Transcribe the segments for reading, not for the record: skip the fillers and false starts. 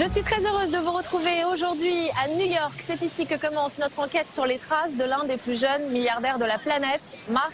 Je suis très heureuse de vous retrouver aujourd'hui à New York. C'est ici que commence notre enquête sur les traces de l'un des plus jeunes milliardaires de la planète, Mark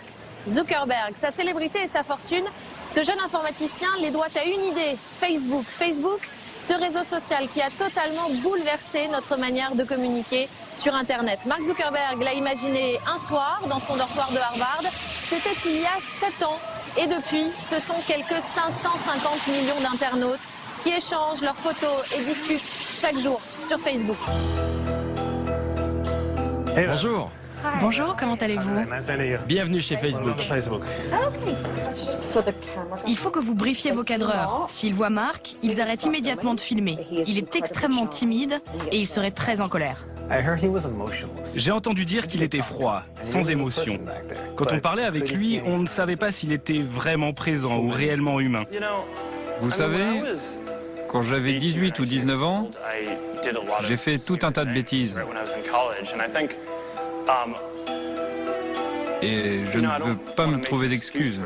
Zuckerberg. Sa célébrité et sa fortune, ce jeune informaticien les doit à une idée, Facebook. Facebook, ce réseau social qui a totalement bouleversé notre manière de communiquer sur Internet. Mark Zuckerberg l'a imaginé un soir dans son dortoir de Harvard. C'était il y a 7 ans. Et depuis, ce sont quelques 550 millions d'internautes qui échangent leurs photos et discutent chaque jour sur Facebook. Bonjour. Bonjour, comment allez-vous? Bienvenue chez Facebook. Il faut que vous briefiez vos cadreurs. S'ils voient Mark, ils arrêtent immédiatement de filmer. Il est extrêmement timide et il serait très en colère. J'ai entendu dire qu'il était froid, sans émotion. Quand on parlait avec lui, on ne savait pas s'il était vraiment présent ou réellement humain. Vous savez, quand j'avais 18 ou 19 ans, j'ai fait tout un tas de bêtises. Et je ne veux pas me trouver d'excuses.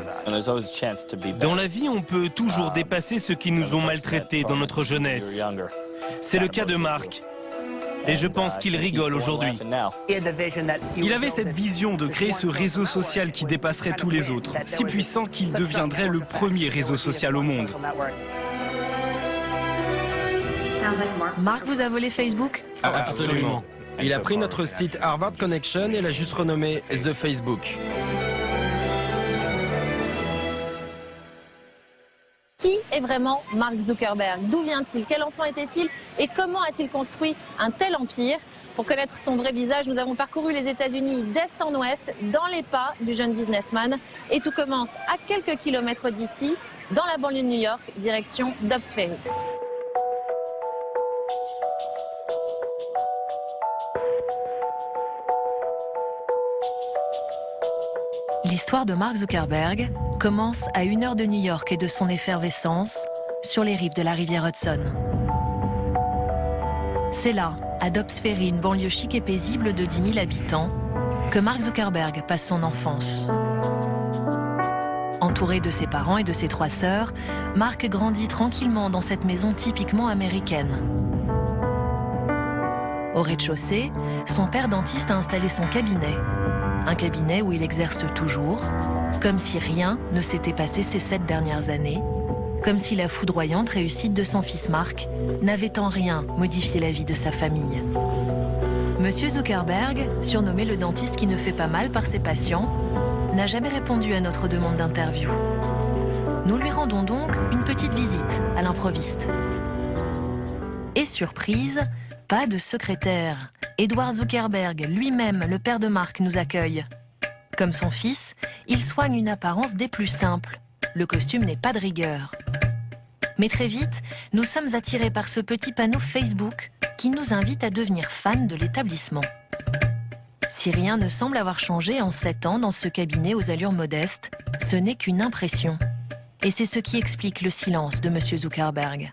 Dans la vie, on peut toujours dépasser ceux qui nous ont maltraités dans notre jeunesse. C'est le cas de Mark. Et je pense qu'il rigole aujourd'hui. Il avait cette vision de créer ce réseau social qui dépasserait tous les autres, si puissant qu'il deviendrait le premier réseau social au monde. Mark vous a volé Facebook? Absolument. Il a pris notre site Harvard Connection et l'a juste renommé The Facebook. Qui est vraiment Mark Zuckerberg? D'où vient-il? Quel enfant était-il? Et comment a-t-il construit un tel empire? Pour connaître son vrai visage, nous avons parcouru les États-Unis d'est en ouest, dans les pas du jeune businessman. Et tout commence à quelques kilomètres d'ici, dans la banlieue de New York, direction Dobbs Ferry. L'histoire de Mark Zuckerberg commence à 1 heure de New York et de son effervescence sur les rives de la rivière Hudson. C'est là, à Dobbs Ferry, une banlieue chic et paisible de 10 000 habitants, que Mark Zuckerberg passe son enfance. Entouré de ses parents et de ses 3 sœurs, Mark grandit tranquillement dans cette maison typiquement américaine. Au rez-de-chaussée, son père dentiste a installé son cabinet. Un cabinet où il exerce toujours, comme si rien ne s'était passé ces 7 dernières années, comme si la foudroyante réussite de son fils Mark n'avait en rien modifié la vie de sa famille. Monsieur Zuckerberg, surnommé le dentiste qui ne fait pas mal par ses patients, n'a jamais répondu à notre demande d'interview. Nous lui rendons donc une petite visite à l'improviste. Et surprise, pas de secrétaire. Edward Zuckerberg, lui-même, le père de Mark, nous accueille. Comme son fils, il soigne une apparence des plus simples. Le costume n'est pas de rigueur. Mais très vite, nous sommes attirés par ce petit panneau Facebook qui nous invite à devenir fans de l'établissement. Si rien ne semble avoir changé en 7 ans dans ce cabinet aux allures modestes, ce n'est qu'une impression. Et c'est ce qui explique le silence de M. Zuckerberg.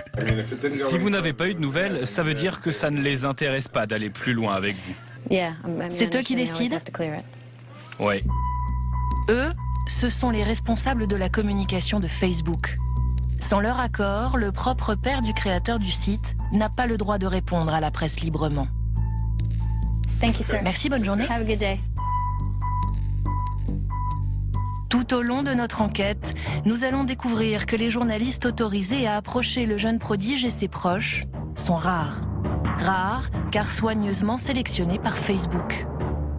Si vous n'avez pas eu de nouvelles, ça veut dire que ça ne les intéresse pas d'aller plus loin avec vous. C'est eux qui décident? Oui. Eux, ce sont les responsables de la communication de Facebook. Sans leur accord, le propre père du créateur du site n'a pas le droit de répondre à la presse librement. Merci, bonne journée. Tout au long de notre enquête, nous allons découvrir que les journalistes autorisés à approcher le jeune prodige et ses proches sont rares. Rares car soigneusement sélectionnés par Facebook.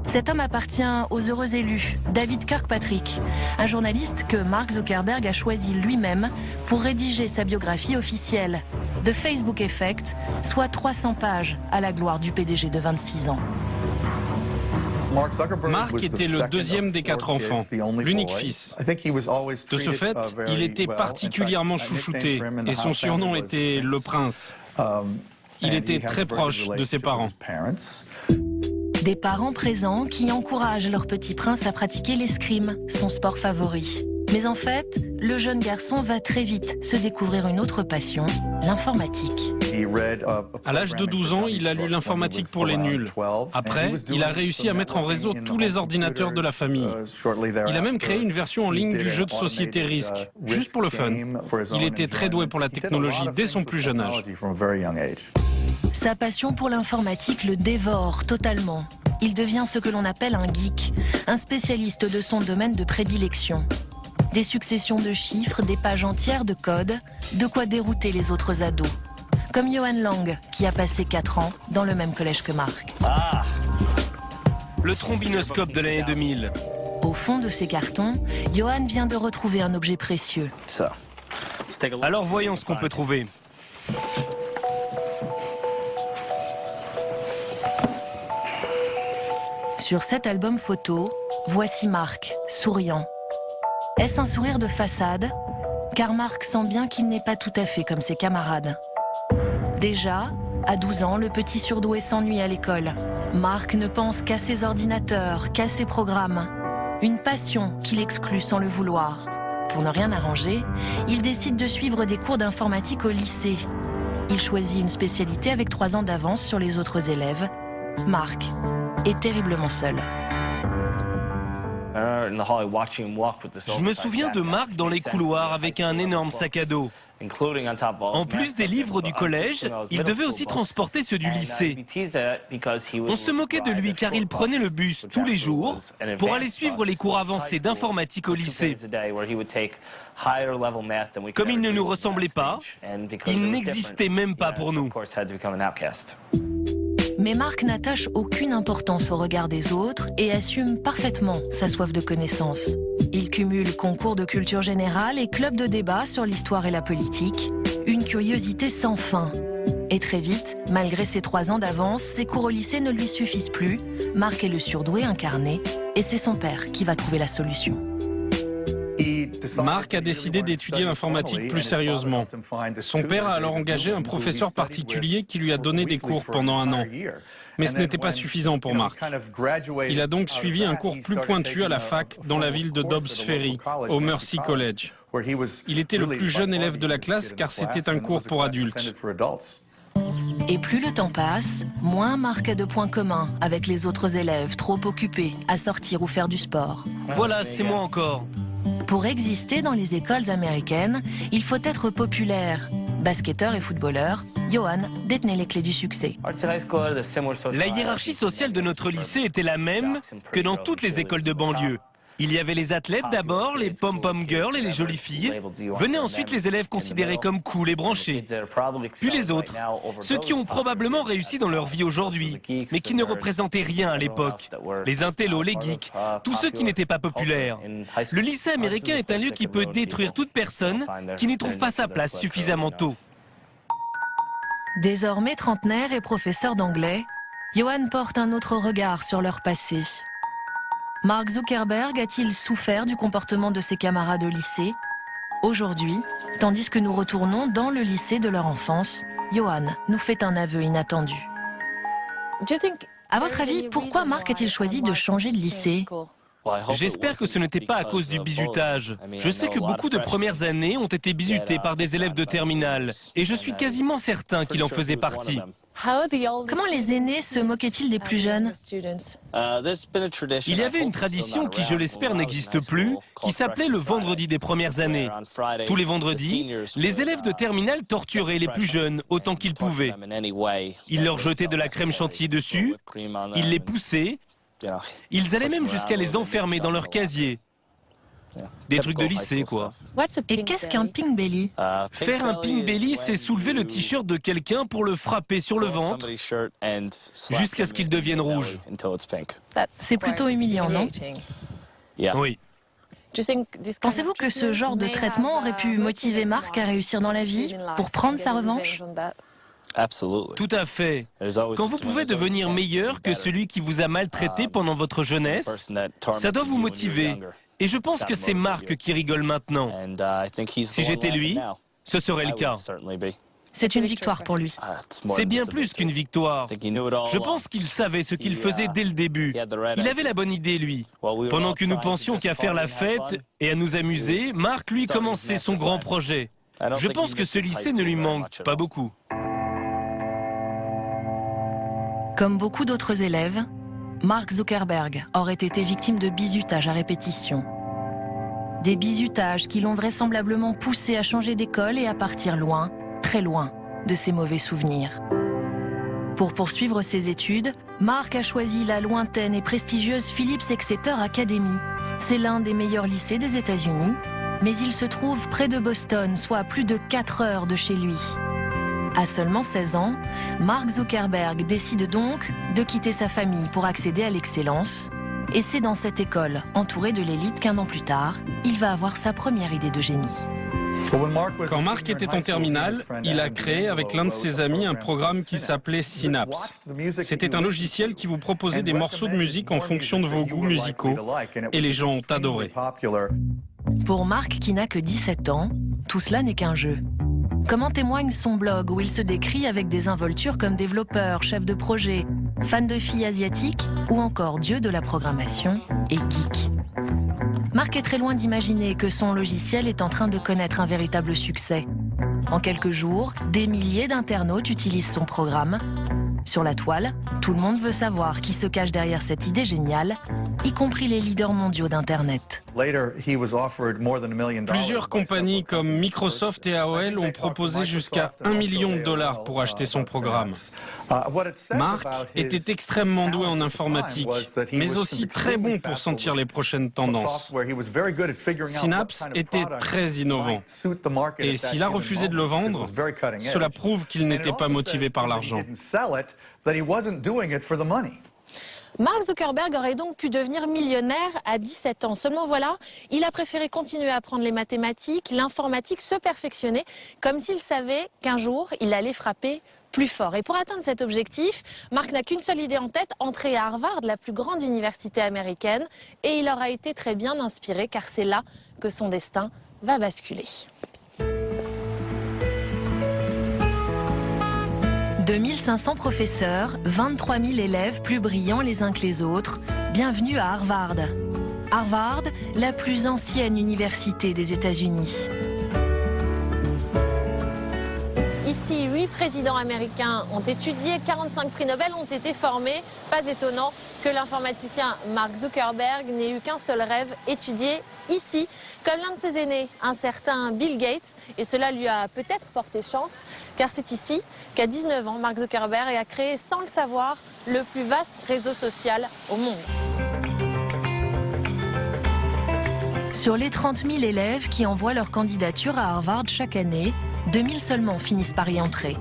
Cet homme appartient aux heureux élus, David Kirkpatrick, un journaliste que Mark Zuckerberg a choisi lui-même pour rédiger sa biographie officielle, The Facebook Effect, soit 300 pages à la gloire du PDG de 26 ans. Mark était le deuxième des 4 enfants, l'unique fils. De ce fait, il était particulièrement chouchouté et son surnom était le prince. Il était très proche de ses parents. Des parents présents qui encouragent leur petit prince à pratiquer l'escrime, son sport favori. Mais en fait, le jeune garçon va très vite se découvrir une autre passion, l'informatique. À l'âge de 12 ans, il a lu l'informatique pour les nuls. Après, il a réussi à mettre en réseau tous les ordinateurs de la famille. Il a même créé une version en ligne du jeu de société Risk, juste pour le fun. Il était très doué pour la technologie dès son plus jeune âge. Sa passion pour l'informatique le dévore totalement. Il devient ce que l'on appelle un geek, un spécialiste de son domaine de prédilection. Des successions de chiffres, des pages entières de code, de quoi dérouter les autres ados. Comme Johan Lang, qui a passé 4 ans dans le même collège que Mark. Ah, le trombinoscope de l'année 2000. Au fond de ses cartons, Johan vient de retrouver un objet précieux. Alors voyons ce qu'on peut trouver. Sur cet album photo, voici Mark, souriant. Est-ce un sourire de façade? Car Mark sent bien qu'il n'est pas tout à fait comme ses camarades. Déjà, à 12 ans, le petit surdoué s'ennuie à l'école. Mark ne pense qu'à ses ordinateurs, qu'à ses programmes. Une passion qu'il exclut sans le vouloir. Pour ne rien arranger, il décide de suivre des cours d'informatique au lycée. Il choisit une spécialité avec 3 ans d'avance sur les autres élèves. Mark est terriblement seul. Je me souviens de Mark dans les couloirs avec un énorme sac à dos. En plus des livres du collège, il devait aussi transporter ceux du lycée. On se moquait de lui car il prenait le bus tous les jours pour aller suivre les cours avancés d'informatique au lycée. Comme il ne nous ressemblait pas, il n'existait même pas pour nous. Mais Mark n'attache aucune importance au regard des autres et assume parfaitement sa soif de connaissance. Il cumule concours de culture générale et club de débat sur l'histoire et la politique, une curiosité sans fin. Et très vite, malgré ses 3 ans d'avance, ses cours au lycée ne lui suffisent plus. Mark est le surdoué incarné et c'est son père qui va trouver la solution. Mark a décidé d'étudier l'informatique plus sérieusement. Son père a alors engagé un professeur particulier qui lui a donné des cours pendant 1 an. Mais ce n'était pas suffisant pour Mark. Il a donc suivi un cours plus pointu à la fac dans la ville de Dobbs Ferry, au Mercy College. Il était le plus jeune élève de la classe car c'était un cours pour adultes. Et plus le temps passe, moins Mark a de points communs avec les autres élèves trop occupés à sortir ou faire du sport. Voilà, c'est moi encore. Pour exister dans les écoles américaines, il faut être populaire. Basketteur et footballeur, Johan détenait les clés du succès. La hiérarchie sociale de notre lycée était la même que dans toutes les écoles de banlieue. Il y avait les athlètes d'abord, les pom-pom girls et les jolies filles. Venaient ensuite les élèves considérés comme cool et branchés. Puis les autres, ceux qui ont probablement réussi dans leur vie aujourd'hui, mais qui ne représentaient rien à l'époque. Les intellos, les geeks, tous ceux qui n'étaient pas populaires. Le lycée américain est un lieu qui peut détruire toute personne qui n'y trouve pas sa place suffisamment tôt. Désormais trentenaire et professeur d'anglais, Johan porte un autre regard sur leur passé. Mark Zuckerberg a-t-il souffert du comportement de ses camarades au lycée? Aujourd'hui, tandis que nous retournons dans le lycée de leur enfance, Johan nous fait un aveu inattendu. À votre avis, pourquoi Mark a-t-il choisi de changer de lycée? J'espère que ce n'était pas à cause du bizutage. Je sais que beaucoup de premières années ont été bizutées par des élèves de terminale, et je suis quasiment certain qu'il en faisait partie. Comment les aînés se moquaient-ils des plus jeunes? Il y avait une tradition qui, je l'espère, n'existe plus, qui s'appelait le vendredi des premières années. Tous les vendredis, les élèves de terminale torturaient les plus jeunes autant qu'ils pouvaient. Ils leur jetaient de la crème chantilly dessus, ils les poussaient, ils allaient même jusqu'à les enfermer dans leur casier. Des trucs de lycée, quoi. Et qu'est-ce qu'un pink belly? Faire un pink belly, c'est soulever le t-shirt de quelqu'un pour le frapper sur le ventre jusqu'à ce qu'il devienne rouge. C'est plutôt humiliant, non? Oui. Pensez-vous que ce genre de traitement aurait pu motiver Mark à réussir dans la vie, pour prendre sa revanche? Tout à fait. Quand vous pouvez devenir meilleur que celui qui vous a maltraité pendant votre jeunesse, ça doit vous motiver. Et je pense que c'est Mark qui rigole maintenant. Si j'étais lui, ce serait le cas. C'est une victoire pour lui. C'est bien plus qu'une victoire. Je pense qu'il savait ce qu'il faisait dès le début. Il avait la bonne idée, lui. Pendant que nous pensions qu'à faire la fête et à nous amuser, Mark, lui, commençait son grand projet. Je pense que ce lycée ne lui manque pas beaucoup. Comme beaucoup d'autres élèves, Mark Zuckerberg aurait été victime de bizutage à répétition. Des bizutages qui l'ont vraisemblablement poussé à changer d'école et à partir loin, très loin, de ses mauvais souvenirs. Pour poursuivre ses études, Mark a choisi la lointaine et prestigieuse Phillips Exeter Academy. C'est l'un des meilleurs lycées des États-Unis, mais il se trouve près de Boston, soit à plus de 4 heures de chez lui. À seulement 16 ans, Mark Zuckerberg décide donc de quitter sa famille pour accéder à l'excellence. Et c'est dans cette école, entouré de l'élite, qu'un an plus tard, il va avoir sa première idée de génie. Quand Mark était en terminale, il a créé avec l'un de ses amis un programme qui s'appelait Synapse. C'était un logiciel qui vous proposait des morceaux de musique en fonction de vos goûts musicaux, et les gens ont adoré. Pour Mark, qui n'a que 17 ans, tout cela n'est qu'un jeu. Comme en témoigne son blog où il se décrit avec des involtures comme développeur, chef de projet, fan de filles asiatiques ou encore dieu de la programmation et geek. Mark est très loin d'imaginer que son logiciel est en train de connaître un véritable succès. En quelques jours, des milliers d'internautes utilisent son programme. Sur la toile, tout le monde veut savoir qui se cache derrière cette idée géniale, y compris les leaders mondiaux d'Internet. Plusieurs compagnies comme Microsoft et AOL ont proposé jusqu'à $1 million pour acheter son programme. Mark était extrêmement doué en informatique, mais aussi très bon pour sentir les prochaines tendances. Synapse était très innovant, et s'il a refusé de le vendre, cela prouve qu'il n'était pas motivé par l'argent. Mark Zuckerberg aurait donc pu devenir millionnaire à 17 ans. Seulement voilà, il a préféré continuer à apprendre les mathématiques, l'informatique, se perfectionner, comme s'il savait qu'un jour, il allait frapper plus fort. Et pour atteindre cet objectif, Mark n'a qu'une seule idée en tête, entrer à Harvard, la plus grande université américaine. Et il aura été très bien inspiré, car c'est là que son destin va basculer. 2500 professeurs, 23 000 élèves plus brillants les uns que les autres. Bienvenue à Harvard. Harvard, la plus ancienne université des États-Unis. Ici, 8 présidents américains ont étudié, 45 prix Nobel ont été formés. Pas étonnant que l'informaticien Mark Zuckerberg n'ait eu qu'un seul rêve, étudier ici, comme l'un de ses aînés, un certain Bill Gates. Et cela lui a peut-être porté chance, car c'est ici qu'à 19 ans, Mark Zuckerberg a créé, sans le savoir, le plus vaste réseau social au monde. Sur les 30 000 élèves qui envoient leur candidature à Harvard chaque année, 2000 seulement finissent par y entrer.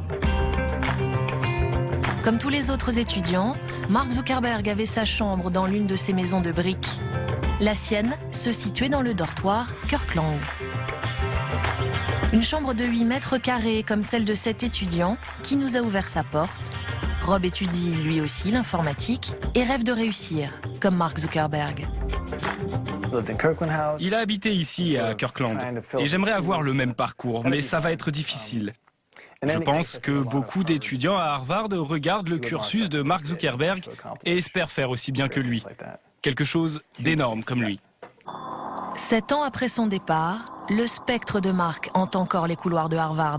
Comme tous les autres étudiants, Mark Zuckerberg avait sa chambre dans l'une de ses maisons de briques. La sienne se situait dans le dortoir Kirkland. Une chambre de 8 mètres carrés comme celle de cet étudiant qui nous a ouvert sa porte. Rob étudie lui aussi l'informatique et rêve de réussir, comme Mark Zuckerberg. Il a habité ici, à Kirkland, et j'aimerais avoir le même parcours, mais ça va être difficile. Je pense que beaucoup d'étudiants à Harvard regardent le cursus de Mark Zuckerberg et espèrent faire aussi bien que lui. Quelque chose d'énorme comme lui. 7 ans après son départ, le spectre de Mark hante encore les couloirs de Harvard.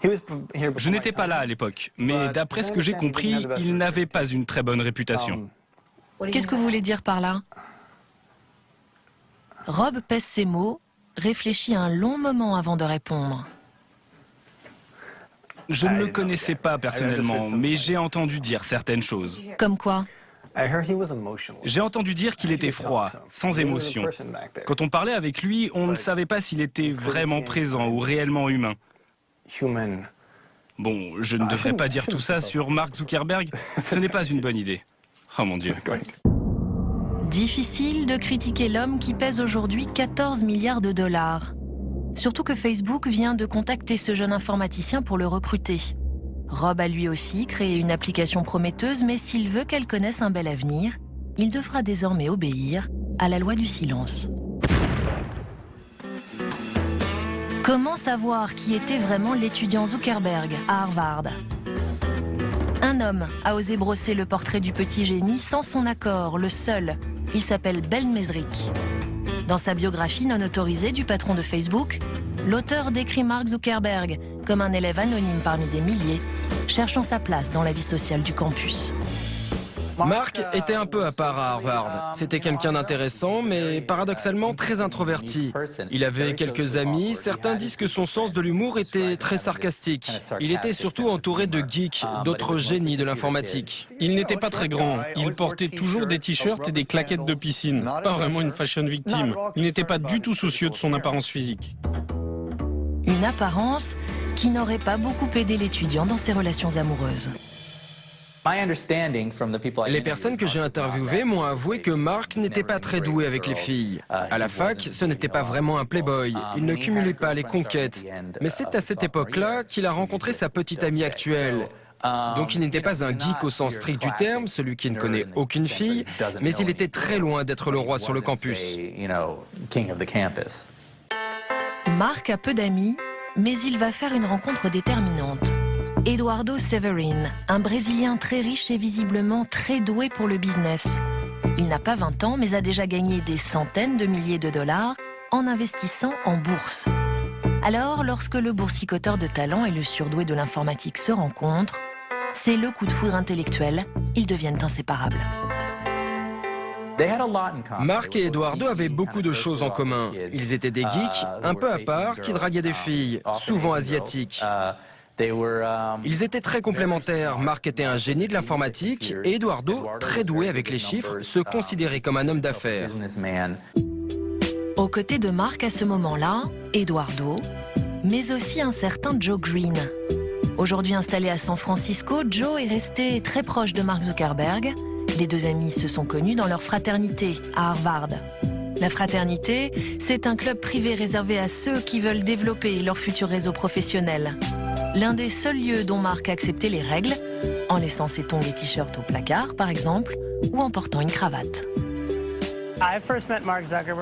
Je n'étais pas là à l'époque, mais d'après ce que j'ai compris, il n'avait pas une très bonne réputation. Qu'est-ce que vous voulez dire par là ? Rob pèse ses mots, réfléchit un long moment avant de répondre. Je ne le connaissais pas personnellement, mais j'ai entendu dire certaines choses. Comme quoi ? J'ai entendu dire qu'il était froid, sans émotion. Quand on parlait avec lui, on ne savait pas s'il était vraiment présent ou réellement humain. Bon, je ne devrais pas dire tout ça sur Mark Zuckerberg, ce n'est pas une bonne idée. Oh mon Dieu. Difficile de critiquer l'homme qui pèse aujourd'hui 14 milliards de dollars. Surtout que Facebook vient de contacter ce jeune informaticien pour le recruter. Rob a lui aussi créé une application prometteuse, mais s'il veut qu'elle connaisse un bel avenir, il devra désormais obéir à la loi du silence. Comment savoir qui était vraiment l'étudiant Zuckerberg à Harvard? Un homme a osé brosser le portrait du petit génie sans son accord, le seul. Il s'appelle Ben Mezrich. Dans sa biographie non autorisée du patron de Facebook, l'auteur décrit Mark Zuckerberg comme un élève anonyme parmi des milliers, cherchant sa place dans la vie sociale du campus. Mark était un peu à part à Harvard. C'était quelqu'un d'intéressant, mais paradoxalement très introverti. Il avait quelques amis, certains disent que son sens de l'humour était très sarcastique. Il était surtout entouré de geeks, d'autres génies de l'informatique. Il n'était pas très grand, il portait toujours des t-shirts et des claquettes de piscine. Pas vraiment une fashion victime. Il n'était pas du tout soucieux de son apparence physique. Une apparence qui n'aurait pas beaucoup aidé l'étudiant dans ses relations amoureuses. Les personnes que j'ai interviewées m'ont avoué que Mark n'était pas très doué avec les filles. À la fac, ce n'était pas vraiment un playboy. Il ne cumulait pas les conquêtes. Mais c'est à cette époque-là qu'il a rencontré sa petite amie actuelle. Donc il n'était pas un geek au sens strict du terme, celui qui ne connaît aucune fille, mais il était très loin d'être le roi sur le campus. Mark a peu d'amis, mais il va faire une rencontre déterminante. Eduardo Severin, un Brésilien très riche et visiblement très doué pour le business. Il n'a pas 20 ans, mais a déjà gagné des centaines de milliers de dollars en investissant en bourse. Alors, lorsque le boursicoteur de talent et le surdoué de l'informatique se rencontrent, c'est le coup de foudre intellectuel, ils deviennent inséparables. Mark et Eduardo avaient beaucoup de choses en commun. Ils étaient des geeks, un peu à part, qui draguaient des filles, souvent asiatiques. Ils étaient très complémentaires. Mark était un génie de l'informatique et Eduardo, très doué avec les chiffres, se considérait comme un homme d'affaires. Aux côtés de Mark à ce moment-là, Eduardo, mais aussi un certain Joe Green. Aujourd'hui installé à San Francisco, Joe est resté très proche de Mark Zuckerberg. Les deux amis se sont connus dans leur fraternité à Harvard. La fraternité, c'est un club privé réservé à ceux qui veulent développer leur futur réseau professionnel. L'un des seuls lieux dont Mark a accepté les règles, en laissant ses tongs et t-shirts au placard par exemple, ou en portant une cravate.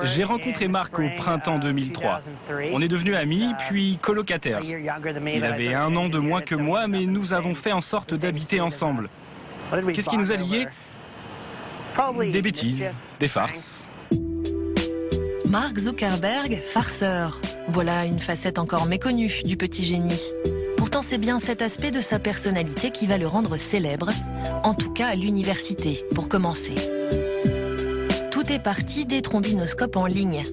J'ai rencontré Mark au printemps 2003. On est devenus amis, puis colocataires. Il avait 1 an de moins que moi, mais nous avons fait en sorte d'habiter ensemble. Qu'est-ce qui nous a liés? Des bêtises, des farces. Mark Zuckerberg, farceur. Voilà une facette encore méconnue du petit génie. Pourtant, c'est bien cet aspect de sa personnalité qui va le rendre célèbre, en tout cas à l'université, pour commencer. Tout est parti des trombinoscopes en ligne,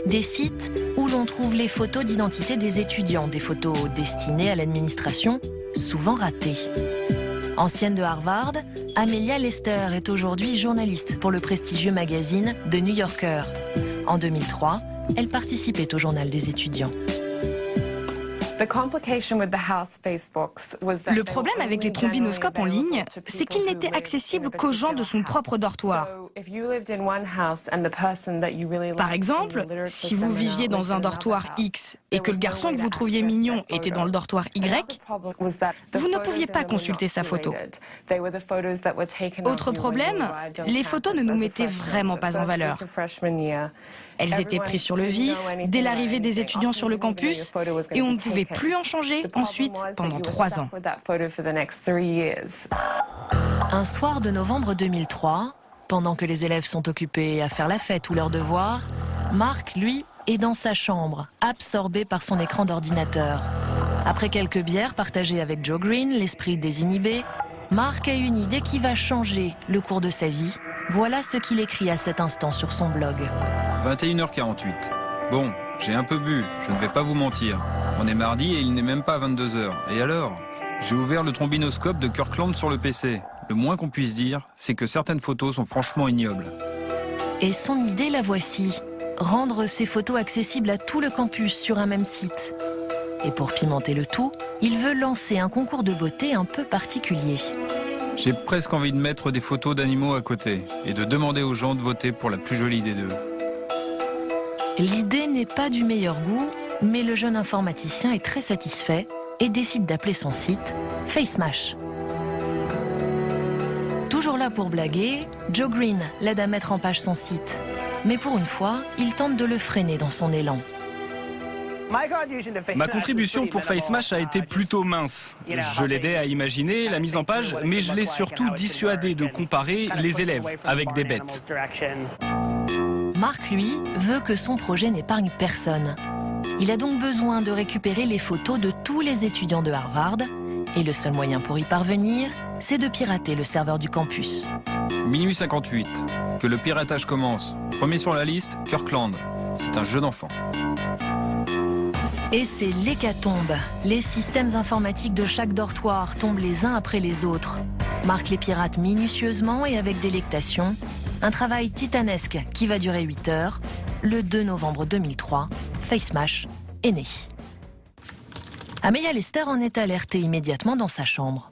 des sites où l'on trouve les photos d'identité des étudiants, des photos destinées à l'administration, souvent ratées. Ancienne de Harvard, Amelia Lester est aujourd'hui journaliste pour le prestigieux magazine The New Yorker. En 2003, elle participait au journal des étudiants. Le problème avec les trombinoscopes en ligne, c'est qu'ils n'étaient accessibles qu'aux gens de son propre dortoir. Par exemple, si vous viviez dans un dortoir X et que le garçon que vous trouviez mignon était dans le dortoir Y, vous ne pouviez pas consulter sa photo. Autre problème, les photos ne nous mettaient vraiment pas en valeur. Elles étaient prises sur le vif, dès l'arrivée des étudiants sur le campus, et on ne pouvait plus en changer ensuite pendant 3 ans. Un soir de novembre 2003, pendant que les élèves sont occupés à faire la fête ou leurs devoirs, Mark, lui, est dans sa chambre, absorbé par son écran d'ordinateur. Après quelques bières partagées avec Joe Green, l'esprit désinhibé, Mark a une idée qui va changer le cours de sa vie. Voilà ce qu'il écrit à cet instant sur son blog. 21h48. Bon, j'ai un peu bu, je ne vais pas vous mentir. On est mardi et il n'est même pas 22h. Et alors? J'ai ouvert le trombinoscope de Kirkland sur le PC. Le moins qu'on puisse dire, c'est que certaines photos sont franchement ignobles. Et son idée, la voici. Rendre ces photos accessibles à tout le campus sur un même site. Et pour pimenter le tout, il veut lancer un concours de beauté un peu particulier. J'ai presque envie de mettre des photos d'animaux à côté et de demander aux gens de voter pour la plus jolie des deux. L'idée n'est pas du meilleur goût, mais le jeune informaticien est très satisfait et décide d'appeler son site FaceMash. Toujours là pour blaguer, Joe Green l'aide à mettre en page son site. Mais pour une fois, il tente de le freiner dans son élan. Ma contribution pour FaceMash a été plutôt mince. Je l'aidais à imaginer la mise en page, mais je l'ai surtout dissuadé de comparer les élèves avec des bêtes. Mark, lui, veut que son projet n'épargne personne. Il a donc besoin de récupérer les photos de tous les étudiants de Harvard, et le seul moyen pour y parvenir, c'est de pirater le serveur du campus. Minuit 58, que le piratage commence. Premier sur la liste, Kirkland. C'est un jeu d'enfant. Et c'est l'hécatombe. Les systèmes informatiques de chaque dortoir tombent les uns après les autres. Mark les pirate minutieusement et avec délectation. Un travail titanesque qui va durer 8 heures. Le 2 novembre 2003, FaceMash est né. Amelia Lester en est alertée immédiatement dans sa chambre.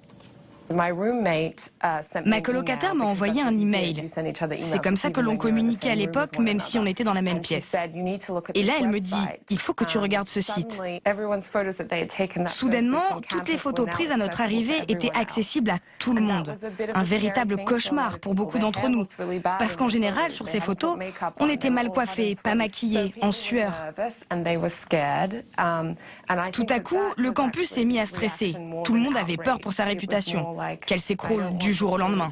Ma colocataire m'a envoyé un email. C'est comme ça que l'on communiquait à l'époque, même si on était dans la même pièce. Et là, elle me dit, il faut que tu regardes ce site. Soudainement, toutes les photos prises à notre arrivée étaient accessibles à tout le monde. Un véritable cauchemar pour beaucoup d'entre nous. Parce qu'en général, sur ces photos, on était mal coiffés, pas maquillés, en sueur. Tout à coup, le campus s'est mis à stresser. Tout le monde avait peur pour sa réputation. Qu'elle s'écroule du jour au lendemain.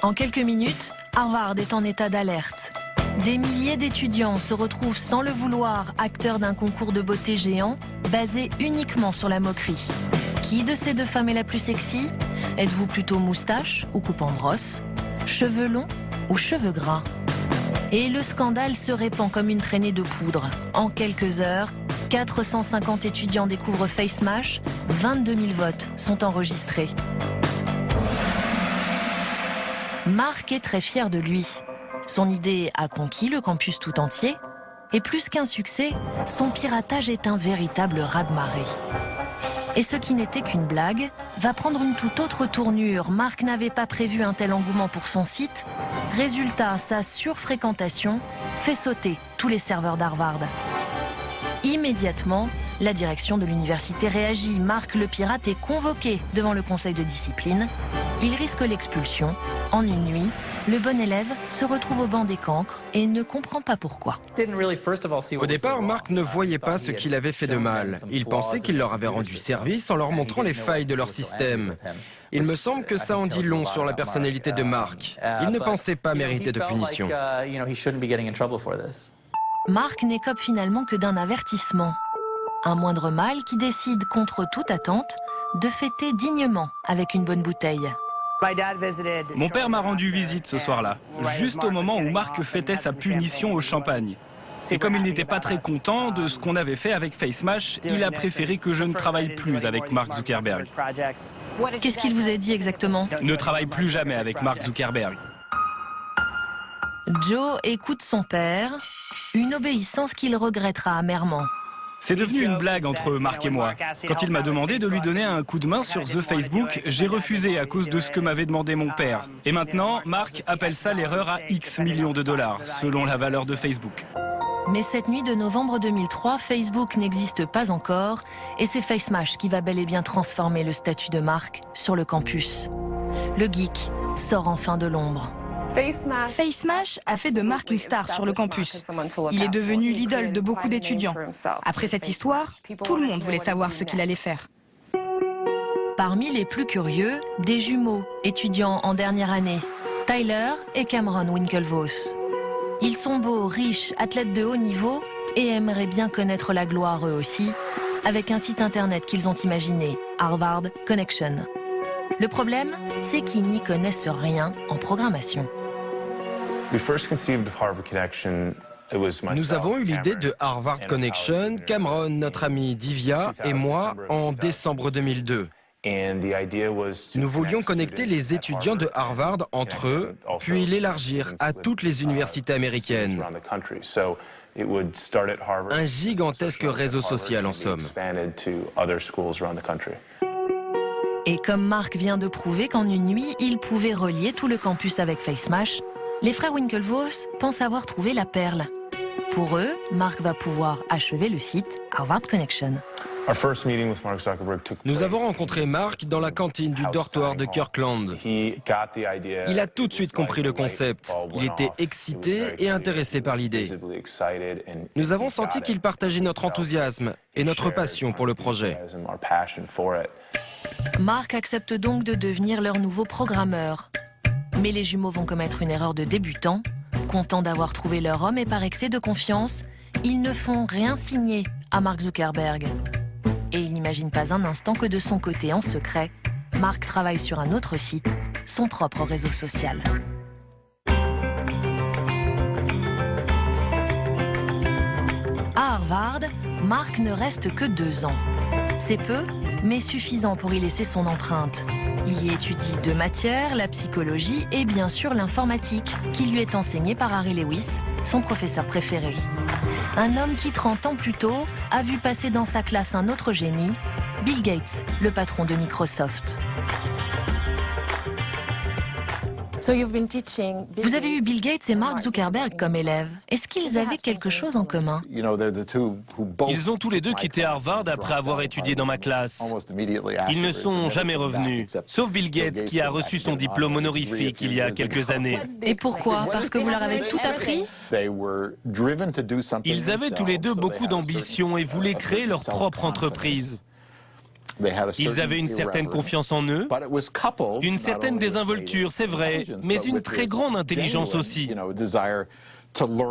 En quelques minutes, Harvard est en état d'alerte. Des milliers d'étudiants se retrouvent sans le vouloir acteurs d'un concours de beauté géant basé uniquement sur la moquerie. Qui de ces deux femmes est la plus sexy? Êtes-vous plutôt moustache ou coupe en brosse? Cheveux longs ou cheveux gras? Et le scandale se répand comme une traînée de poudre. En quelques heures, 450 étudiants découvrent FaceMash, 22 000 votes sont enregistrés. Mark est très fier de lui. Son idée a conquis le campus tout entier. Et plus qu'un succès, son piratage est un véritable raz-de-marée. Et ce qui n'était qu'une blague va prendre une toute autre tournure. Mark n'avait pas prévu un tel engouement pour son site. Résultat, sa surfréquentation fait sauter tous les serveurs d'Harvard. Immédiatement, la direction de l'université réagit. Mark le pirate est convoqué devant le conseil de discipline. Il risque l'expulsion. En une nuit, le bon élève se retrouve au banc des cancres et ne comprend pas pourquoi. Au départ, Mark ne voyait pas ce qu'il avait fait de mal. Il pensait qu'il leur avait rendu service en leur montrant les failles de leur système. Il me semble que ça en dit long sur la personnalité de Mark. Il ne pensait pas mériter de punition. Mark n'écope finalement que d'un avertissement. Un moindre mal qui décide, contre toute attente, de fêter dignement avec une bonne bouteille. Mon père m'a rendu visite ce soir-là, juste au moment où Mark fêtait sa punition au champagne. Et comme il n'était pas très content de ce qu'on avait fait avec FaceMash, il a préféré que je ne travaille plus avec Mark Zuckerberg. Qu'est-ce qu'il vous a dit exactement? Ne travaille plus jamais avec Mark Zuckerberg. Joe écoute son père, une obéissance qu'il regrettera amèrement. C'est devenu une blague entre Mark et moi. Quand il m'a demandé de lui donner un coup de main sur The Facebook, j'ai refusé à cause de ce que m'avait demandé mon père. Et maintenant, Mark appelle ça l'erreur à X millions de dollars, selon la valeur de Facebook. Mais cette nuit de novembre 2003, Facebook n'existe pas encore et c'est FaceMash qui va bel et bien transformer le statut de Mark sur le campus. Le geek sort enfin de l'ombre. FaceMash a fait de Mark une star sur le campus. Il est devenu l'idole de beaucoup d'étudiants. Après cette histoire, tout le monde voulait savoir ce qu'il allait faire. Parmi les plus curieux, des jumeaux étudiants en dernière année, Tyler et Cameron Winklevoss. Ils sont beaux, riches, athlètes de haut niveau et aimeraient bien connaître la gloire eux aussi, avec un site internet qu'ils ont imaginé, Harvard Connection. Le problème, c'est qu'ils n'y connaissent rien en programmation. Nous avons eu l'idée de Harvard Connection, Cameron, notre ami Divya et moi en décembre 2002. Nous voulions connecter les étudiants de Harvard entre eux, puis l'élargir à toutes les universités américaines. Un gigantesque réseau social en somme. Et comme Mark vient de prouver qu'en une nuit, il pouvait relier tout le campus avec FaceMash, les frères Winklevoss pensent avoir trouvé la perle. Pour eux, Mark va pouvoir achever le site Harvard Connection. Nous avons rencontré Mark dans la cantine du dortoir de Kirkland. Il a tout de suite compris le concept. Il était excité et intéressé par l'idée. Nous avons senti qu'il partageait notre enthousiasme et notre passion pour le projet. Mark accepte donc de devenir leur nouveau programmeur. Mais les jumeaux vont commettre une erreur de débutant. Contents d'avoir trouvé leur homme et par excès de confiance, ils ne font rien signer à Mark Zuckerberg. Et il n'imagine pas un instant que de son côté, en secret, Mark travaille sur un autre site, son propre réseau social. À Harvard, Mark ne reste que 2 ans. C'est peu, mais suffisant pour y laisser son empreinte. Il y étudie 2 matières, la psychologie et bien sûr l'informatique, qui lui est enseignée par Harry Lewis, son professeur préféré. Un homme qui, 30 ans plus tôt, a vu passer dans sa classe un autre génie, Bill Gates, le patron de Microsoft. Vous avez eu Bill Gates et Mark Zuckerberg comme élèves. Est-ce qu'ils avaient quelque chose en commun? Ils ont tous les deux quitté Harvard après avoir étudié dans ma classe. Ils ne sont jamais revenus, sauf Bill Gates qui a reçu son diplôme honorifique il y a quelques années. Et pourquoi? Parce que vous leur avez tout appris? Ils avaient tous les deux beaucoup d'ambition et voulaient créer leur propre entreprise. Ils avaient une certaine confiance en eux, une certaine désinvolture, c'est vrai, mais une très grande intelligence aussi.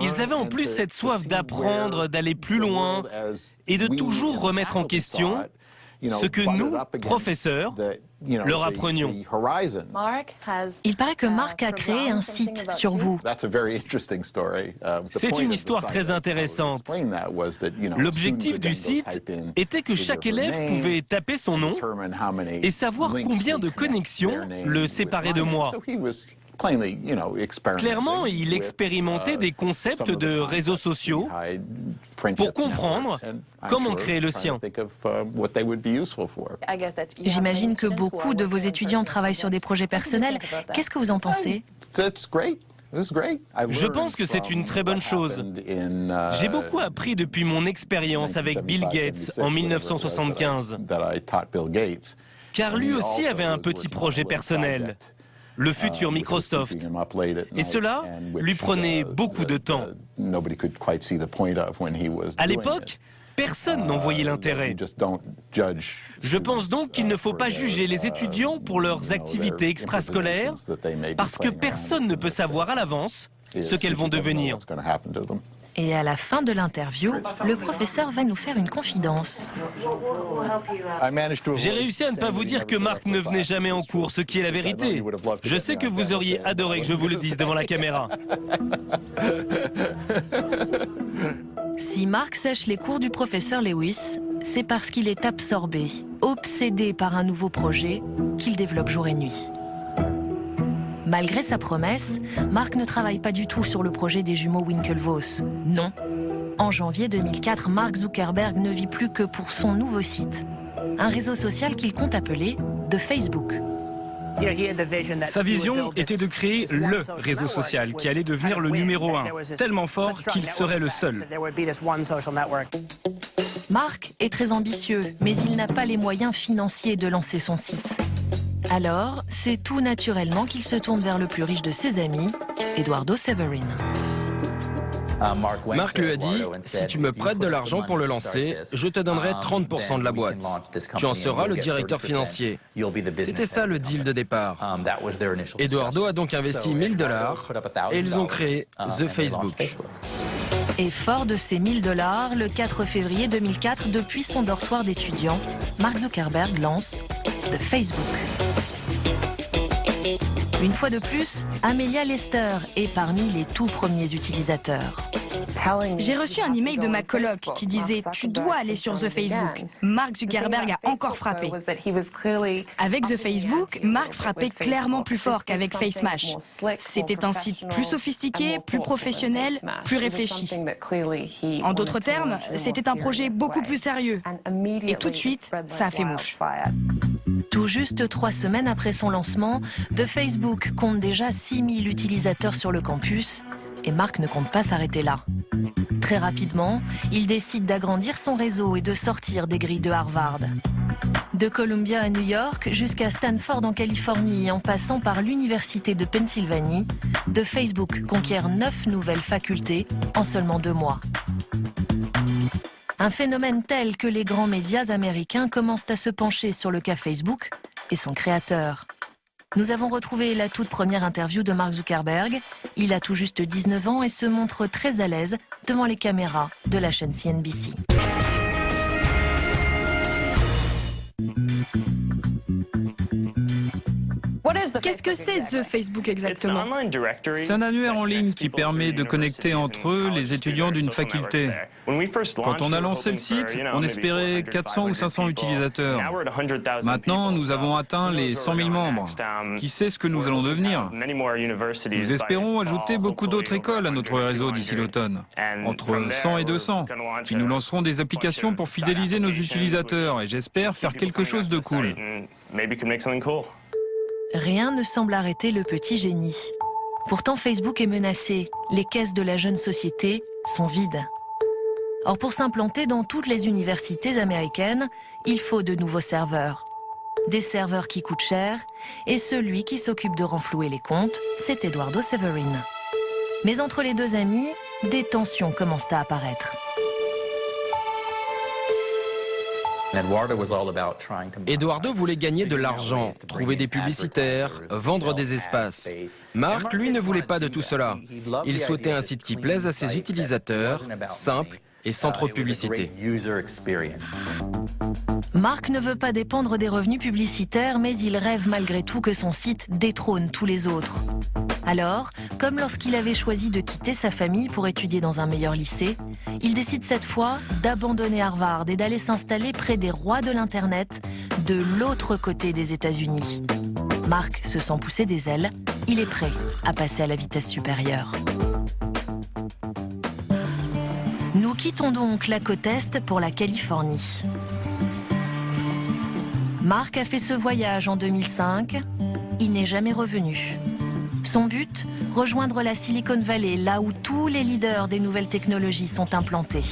Ils avaient en plus cette soif d'apprendre, d'aller plus loin et de toujours remettre en question ce que nous, professeurs, leur apprenions. Il paraît que Mark a créé un site sur vous. C'est une histoire très intéressante. L'objectif du site était que chaque élève pouvait taper son nom et savoir combien de connexions le séparaient de moi. Clairement, il expérimentait des concepts de réseaux sociaux pour comprendre comment créer le sien. J'imagine que beaucoup de vos étudiants travaillent sur des projets personnels. Qu'est-ce que vous en pensez? Je pense que c'est une très bonne chose. J'ai beaucoup appris depuis mon expérience avec Bill Gates en 1975, car lui aussi avait un petit projet personnel, le futur Microsoft. Et cela lui prenait beaucoup de temps. À l'époque, personne n'en voyait l'intérêt. Je pense donc qu'il ne faut pas juger les étudiants pour leurs activités extrascolaires, parce que personne ne peut savoir à l'avance ce qu'elles vont devenir. Et à la fin de l'interview, le professeur va nous faire une confidence. J'ai réussi à ne pas vous dire que Mark ne venait jamais en cours, ce qui est la vérité. Je sais que vous auriez adoré que je vous le dise devant la caméra. Si Mark sèche les cours du professeur Lewis, c'est parce qu'il est absorbé, obsédé par un nouveau projet qu'il développe jour et nuit. Malgré sa promesse, Mark ne travaille pas du tout sur le projet des jumeaux Winklevoss. Non. En janvier 2004, Mark Zuckerberg ne vit plus que pour son nouveau site, un réseau social qu'il compte appeler The Facebook. Sa vision était de créer le réseau social qui allait devenir le numéro 1, tellement fort qu'il serait le seul. Mark est très ambitieux, mais il n'a pas les moyens financiers de lancer son site. Alors, c'est tout naturellement qu'il se tourne vers le plus riche de ses amis, Eduardo Severin. Mark lui a dit, si tu me prêtes de l'argent pour le lancer, je te donnerai 30% de la boîte. Tu en seras le directeur financier. C'était ça le deal de départ. Eduardo a donc investi $1000 et ils ont créé The Facebook. Et fort de ces $1000, le 4 février 2004, depuis son dortoir d'étudiant, Mark Zuckerberg lance The Facebook. Une fois de plus, Amelia Lester est parmi les tout premiers utilisateurs. J'ai reçu un email de ma coloc qui disait « Tu dois aller sur The Facebook ». Mark Zuckerberg a encore frappé. Avec The Facebook, Mark frappait clairement plus fort qu'avec FaceMash. C'était un site plus sophistiqué, plus professionnel, plus réfléchi. En d'autres termes, c'était un projet beaucoup plus sérieux. Et tout de suite, ça a fait mouche. Tout juste 3 semaines après son lancement, The Facebook compte déjà 6000 utilisateurs sur le campus Et Mark ne compte pas s'arrêter là. Très rapidement, il décide d'agrandir son réseau et de sortir des grilles de Harvard. De Columbia à New York jusqu'à Stanford en Californie, en passant par l'Université de Pennsylvanie, de Facebook conquiert 9 nouvelles facultés en seulement 2 mois. Un phénomène tel que les grands médias américains commencent à se pencher sur le cas Facebook et son créateur. Nous avons retrouvé la toute première interview de Mark Zuckerberg. Il a tout juste 19 ans et se montre très à l'aise devant les caméras de la chaîne CNBC. Qu'est-ce que c'est The Facebook exactement? C'est un annuaire en ligne qui permet de connecter entre eux les étudiants d'une faculté. Quand on a lancé le site, on espérait 400 ou 500 utilisateurs. Maintenant, nous avons atteint les 100 000 membres. Qui sait ce que nous allons devenir? Nous espérons ajouter beaucoup d'autres écoles à notre réseau d'ici l'automne, entre 100 et 200. Puis nous lancerons des applications pour fidéliser nos utilisateurs et j'espère faire quelque chose de cool. Rien ne semble arrêter le petit génie. Pourtant, Facebook est menacé. Les caisses de la jeune société sont vides. Or, pour s'implanter dans toutes les universités américaines, il faut de nouveaux serveurs. Des serveurs qui coûtent cher, et celui qui s'occupe de renflouer les comptes, c'est Eduardo Severin. Mais entre les deux amis, des tensions commencent à apparaître. Eduardo voulait gagner de l'argent, trouver des publicitaires, vendre des espaces. Mark, lui, ne voulait pas de tout cela. Il souhaitait un site qui plaise à ses utilisateurs, simple et sans trop de publicité. Mark ne veut pas dépendre des revenus publicitaires, mais il rêve malgré tout que son site détrône tous les autres. Alors, comme lorsqu'il avait choisi de quitter sa famille pour étudier dans un meilleur lycée, il décide cette fois d'abandonner Harvard et d'aller s'installer près des rois de l'Internet, de l'autre côté des États-Unis. Mark se sent pousser des ailes, il est prêt à passer à la vitesse supérieure. Nous quittons donc la côte Est pour la Californie. Mark a fait ce voyage en 2005, il n'est jamais revenu. Son but, rejoindre la Silicon Valley, là où tous les leaders des nouvelles technologies sont implantés.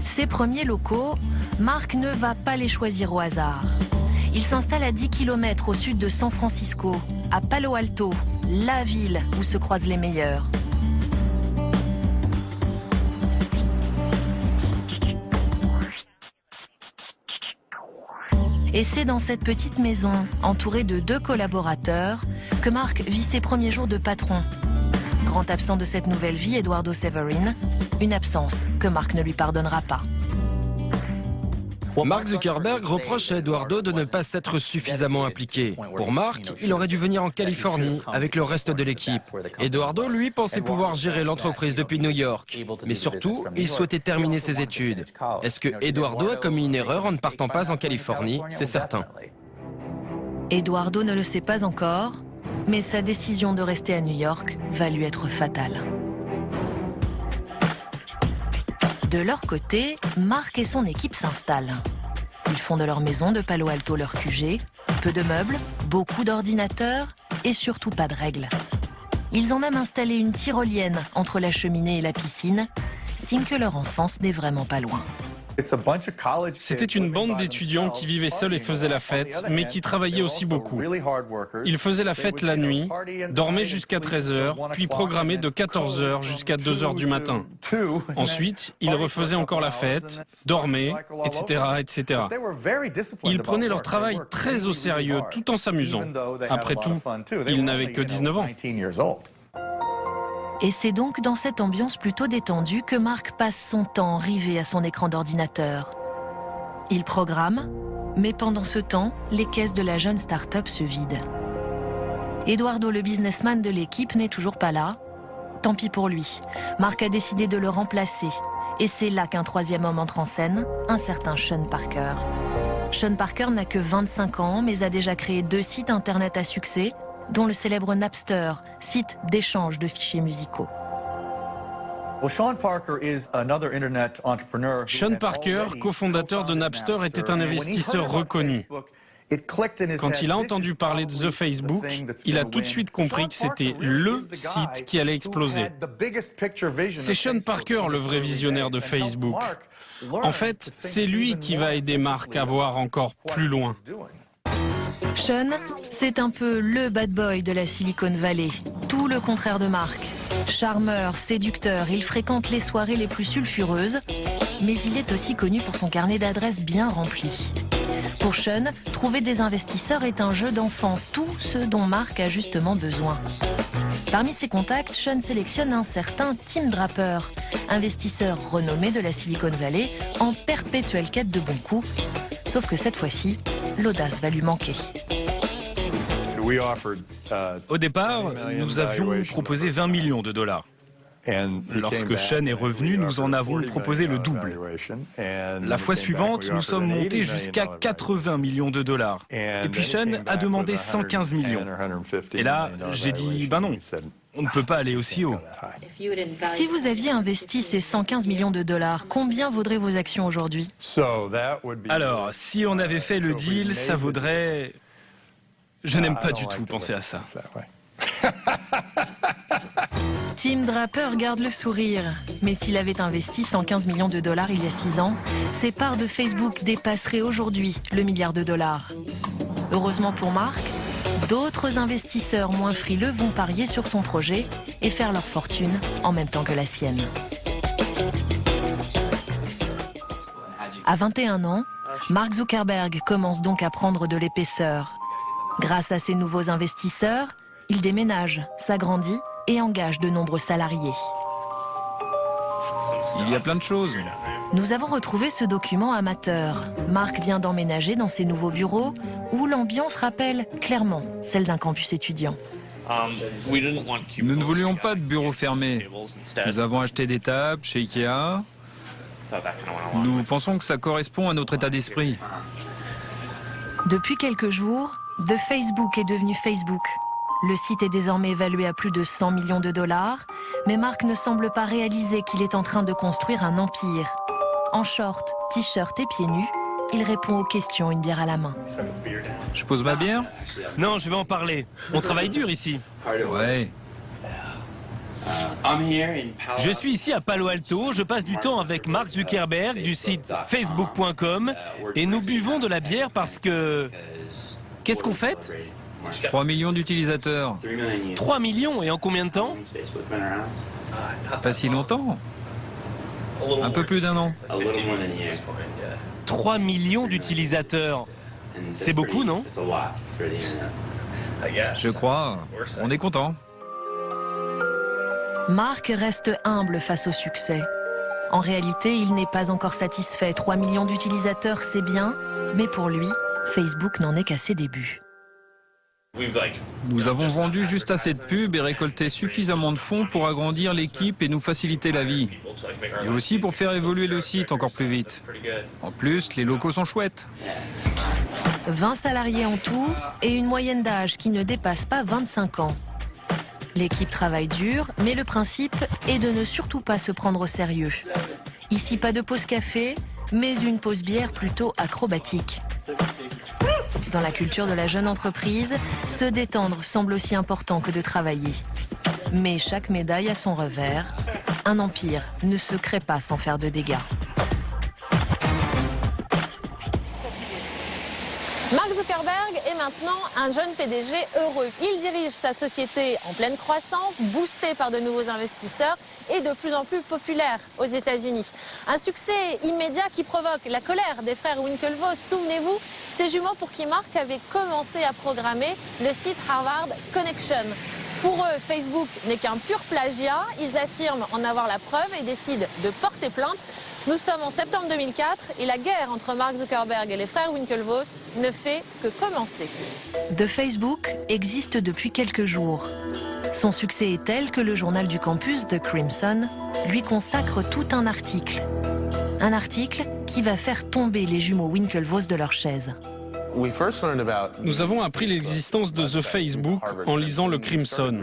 Ces premiers locaux, Mark ne va pas les choisir au hasard. Il s'installe à 10 km au sud de San Francisco, à Palo Alto, la ville où se croisent les meilleurs. Et c'est dans cette petite maison, entourée de 2 collaborateurs, que Mark vit ses premiers jours de patron. Grand absent de cette nouvelle vie, Eduardo Severin, une absence que Mark ne lui pardonnera pas. Mark Zuckerberg reproche à Eduardo de ne pas s'être suffisamment impliqué. Pour Mark, il aurait dû venir en Californie avec le reste de l'équipe. Eduardo, lui, pensait pouvoir gérer l'entreprise depuis New York. Mais surtout, il souhaitait terminer ses études. Est-ce que Eduardo a commis une erreur en ne partant pas en Californie? C'est certain. Eduardo ne le sait pas encore, mais sa décision de rester à New York va lui être fatale. De leur côté, Mark et son équipe s'installent. Ils font de leur maison de Palo Alto leur QG, peu de meubles, beaucoup d'ordinateurs et surtout pas de règles. Ils ont même installé une tyrolienne entre la cheminée et la piscine, signe que leur enfance n'est vraiment pas loin. C'était une bande d'étudiants qui vivaient seuls et faisaient la fête, mais qui travaillaient aussi beaucoup. Ils faisaient la fête la nuit, dormaient jusqu'à 13 h, puis programmaient de 14 h jusqu'à 2 h du matin. Ensuite, ils refaisaient encore la fête, dormaient, etc., etc. Ils prenaient leur travail très au sérieux, tout en s'amusant. Après tout, ils n'avaient que 19 ans. Et c'est donc dans cette ambiance plutôt détendue que Mark passe son temps rivé à son écran d'ordinateur. Il programme, mais pendant ce temps, les caisses de la jeune start-up se vident. Eduardo, le businessman de l'équipe, n'est toujours pas là. Tant pis pour lui. Mark a décidé de le remplacer. Et c'est là qu'un troisième homme entre en scène, un certain Sean Parker. Sean Parker n'a que 25 ans, mais a déjà créé 2 sites internet à succès, dont le célèbre Napster, site d'échange de fichiers musicaux. Sean Parker, cofondateur de Napster, était un investisseur reconnu. Quand il a entendu parler de The Facebook, il a tout de suite compris que c'était le site qui allait exploser. C'est Sean Parker, le vrai visionnaire de Facebook. En fait, c'est lui qui va aider Mark à voir encore plus loin. Sean, c'est un peu le bad boy de la Silicon Valley, tout le contraire de Mark. Charmeur, séducteur, il fréquente les soirées les plus sulfureuses, mais il est aussi connu pour son carnet d'adresses bien rempli. Pour Sean, trouver des investisseurs est un jeu d'enfant, tout ce dont Mark a justement besoin. Parmi ses contacts, Sean sélectionne un certain Tim Draper, investisseur renommé de la Silicon Valley, en perpétuelle quête de bons coups. Sauf que cette fois-ci, l'audace va lui manquer. Au départ, nous avions proposé 20 millions de dollars. Lorsque Sean est revenu, nous en avons proposé le double. La fois suivante, nous sommes montés jusqu'à 80 millions de dollars. Et puis Sean a demandé 115 millions. Et là, j'ai dit, ben non, on ne peut pas aller aussi haut. Si vous aviez investi ces 115 millions de dollars, combien vaudraient vos actions aujourd'hui? Alors, si on avait fait le deal, ça vaudrait... Je n'aime pas du tout penser à ça. Tim Draper garde le sourire. Mais s'il avait investi 115 millions de dollars il y a 6 ans, ses parts de Facebook dépasseraient aujourd'hui le milliard de dollars. Heureusement pour Mark, d'autres investisseurs moins frileux vont parier sur son projet et faire leur fortune en même temps que la sienne. À 21 ans, Mark Zuckerberg commence donc à prendre de l'épaisseur. Grâce à ses nouveaux investisseurs, il déménage, s'agrandit et engage de nombreux salariés. Il y a plein de choses. Nous avons retrouvé ce document amateur. Mark vient d'emménager dans ses nouveaux bureaux où l'ambiance rappelle clairement celle d'un campus étudiant. Nous ne voulions pas de bureaux fermés. Nous avons acheté des tables chez Ikea. Nous pensons que ça correspond à notre état d'esprit. Depuis quelques jours, The Facebook est devenu Facebook. Le site est désormais évalué à plus de 100 millions de dollars, mais Mark ne semble pas réaliser qu'il est en train de construire un empire. En short, t-shirt et pieds nus, il répond aux questions, une bière à la main. Je pose ma bière? Non, je vais en parler. On travaille dur ici. Ouais. Je suis ici à Palo Alto, je passe du temps avec Mark Zuckerberg du site facebook.com et nous buvons de la bière parce que... Qu'est-ce qu'on fête? 3 millions d'utilisateurs. 3 millions et en combien de temps? Pas si longtemps. Un peu plus d'un an. 3 millions d'utilisateurs. C'est beaucoup, non? Je crois. On est content. Mark reste humble face au succès. En réalité, il n'est pas encore satisfait. 3 millions d'utilisateurs, c'est bien, mais pour lui, Facebook n'en est qu'à ses débuts. Nous avons vendu juste assez de pubs et récolté suffisamment de fonds pour agrandir l'équipe et nous faciliter la vie. Et aussi pour faire évoluer le site encore plus vite. En plus, les locaux sont chouettes. 20 salariés en tout et une moyenne d'âge qui ne dépasse pas 25 ans. L'équipe travaille dur, mais le principe est de ne surtout pas se prendre au sérieux. Ici, pas de pause café, mais une pause bière plutôt acrobatique. Dans la culture de la jeune entreprise, se détendre semble aussi important que de travailler. Mais chaque médaille a son revers. Un empire ne se crée pas sans faire de dégâts. Mark Zuckerberg est maintenant un jeune PDG heureux. Il dirige sa société en pleine croissance, boostée par de nouveaux investisseurs et de plus en plus populaire aux États-Unis. Un succès immédiat qui provoque la colère des frères Winklevoss. Souvenez-vous, ces jumeaux pour qui Mark avait commencé à programmer le site Harvard Connection. Pour eux, Facebook n'est qu'un pur plagiat. Ils affirment en avoir la preuve et décident de porter plainte. Nous sommes en septembre 2004 et la guerre entre Mark Zuckerberg et les frères Winklevoss ne fait que commencer. The Facebook existe depuis quelques jours. Son succès est tel que le journal du campus, The Crimson, lui consacre tout un article. Un article qui va faire tomber les jumeaux Winklevoss de leur chaise. Nous avons appris l'existence de The Facebook en lisant le Crimson.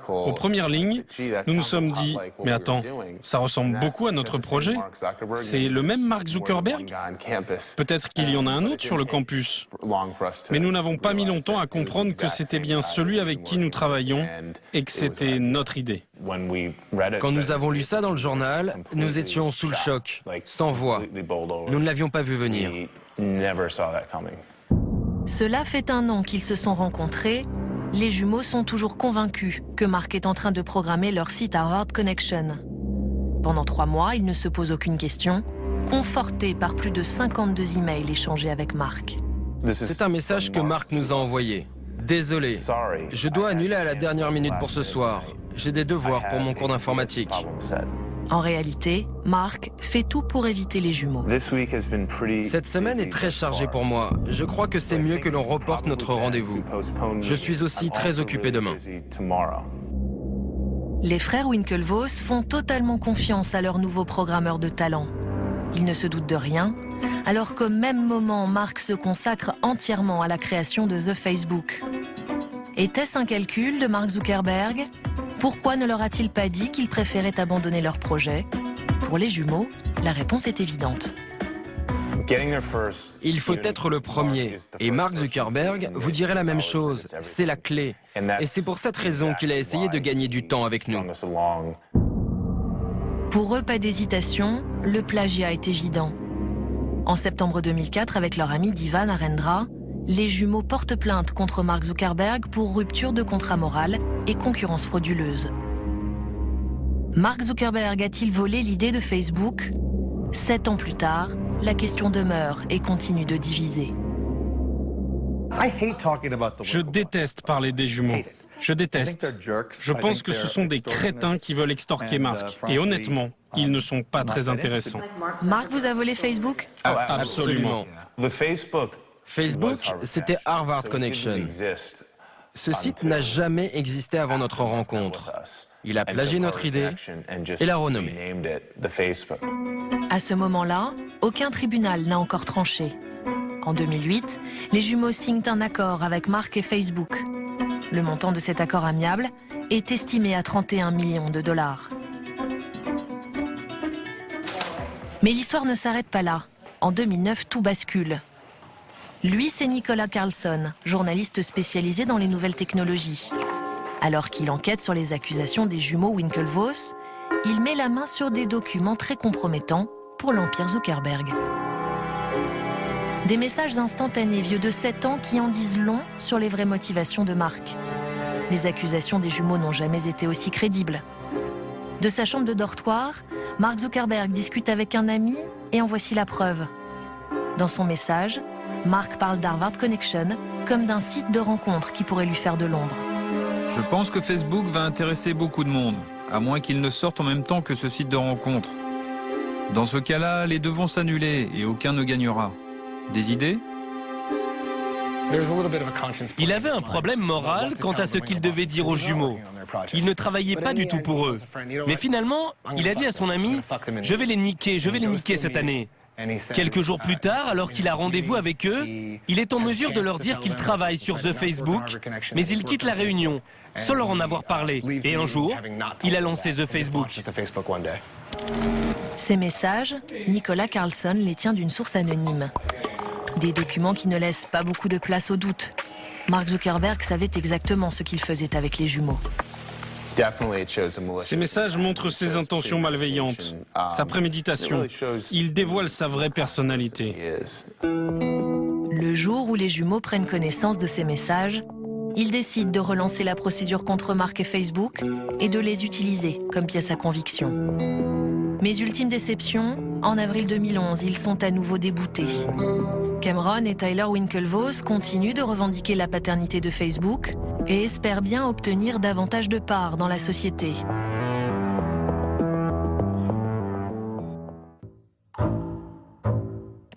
Aux premières lignes, nous nous sommes dit « Mais attends, ça ressemble beaucoup à notre projet. C'est le même Mark Zuckerberg? Peut-être qu'il y en a un autre sur le campus. » Mais nous n'avons pas mis longtemps à comprendre que c'était bien celui avec qui nous travaillions et que c'était notre idée. Quand nous avons lu ça dans le journal, nous étions sous le choc, sans voix. Nous ne l'avions pas vu venir. Cela fait 1 an qu'ils se sont rencontrés. Les jumeaux sont toujours convaincus que Mark est en train de programmer leur site Harvard Connection. Pendant 3 mois, ils ne se posent aucune question, confortés par plus de 52 emails échangés avec Mark. C'est un message que Mark nous a envoyé. Désolé, je dois annuler à la dernière minute pour ce soir. J'ai des devoirs pour mon cours d'informatique. En réalité, Mark fait tout pour éviter les jumeaux. Cette semaine est très chargée pour moi. Je crois que c'est mieux que l'on reporte notre rendez-vous. Je suis aussi très occupé demain. Les frères Winklevoss font totalement confiance à leur nouveau programmeur de talent. Ils ne se doutent de rien, alors qu'au même moment, Mark se consacre entièrement à la création de The Facebook. Était-ce un calcul de Mark Zuckerberg? Pourquoi ne leur a-t-il pas dit qu'il préférait abandonner leur projet? Pour les jumeaux, la réponse est évidente. Il faut être le premier. Et Mark Zuckerberg vous dirait la même chose. C'est la clé. Et c'est pour cette raison qu'il a essayé de gagner du temps avec nous. Pour eux, pas d'hésitation, le plagiat est évident. En septembre 2004, avec leur ami Divan Narendra, les jumeaux portent plainte contre Mark Zuckerberg pour rupture de contrat moral et concurrence frauduleuse. Mark Zuckerberg a-t-il volé l'idée de Facebook? 7 ans plus tard, la question demeure et continue de diviser. Je déteste parler des jumeaux. Je déteste. Je pense que ce sont des crétins qui veulent extorquer Mark. Et honnêtement, ils ne sont pas très intéressants. Mark vous a volé Facebook? Absolument. Facebook, c'était Harvard Connection. Ce site n'a jamais existé avant notre rencontre. Il a plagié notre idée et l'a renommée. À ce moment-là, aucun tribunal n'a encore tranché. En 2008, les jumeaux signent un accord avec Mark et Facebook. Le montant de cet accord amiable est estimé à 31 millions de dollars. Mais l'histoire ne s'arrête pas là. En 2009, tout bascule. Lui, c'est Nicolas Carlson, journaliste spécialisé dans les nouvelles technologies. Alors qu'il enquête sur les accusations des jumeaux Winklevoss, il met la main sur des documents très compromettants pour l'empire Zuckerberg. Des messages instantanés vieux de 7 ans qui en disent long sur les vraies motivations de Mark. Les accusations des jumeaux n'ont jamais été aussi crédibles. De sa chambre de dortoir, Mark Zuckerberg discute avec un ami et en voici la preuve. Dans son message, Mark parle d'Harvard Connection comme d'un site de rencontre qui pourrait lui faire de l'ombre. Je pense que Facebook va intéresser beaucoup de monde, à moins qu'il ne sorte en même temps que ce site de rencontre. Dans ce cas-là, les deux vont s'annuler et aucun ne gagnera. Des idées? Il avait un problème moral quant à ce qu'il devait dire aux jumeaux. Il ne travaillait pas du tout pour eux. Mais finalement, il a dit à son ami « Je vais les niquer cette année ». Quelques jours plus tard, alors qu'il a rendez-vous avec eux, il est en mesure de leur dire qu'il travaille sur The Facebook, mais il quitte la réunion, sans leur en avoir parlé. Et un jour, il a lancé The Facebook. Ces messages, Nicolas Carlson les tient d'une source anonyme. Des documents qui ne laissent pas beaucoup de place au doute. Mark Zuckerberg savait exactement ce qu'il faisait avec les jumeaux. Ces messages montrent ses intentions malveillantes, sa préméditation. Il dévoile sa vraie personnalité. Le jour où les jumeaux prennent connaissance de ces messages, ils décident de relancer la procédure contre Mark et Facebook et de les utiliser comme pièce à conviction. Mais ultime déception, en avril 2011, ils sont à nouveau déboutés. Cameron et Tyler Winklevoss continuent de revendiquer la paternité de Facebook et espèrent bien obtenir davantage de parts dans la société.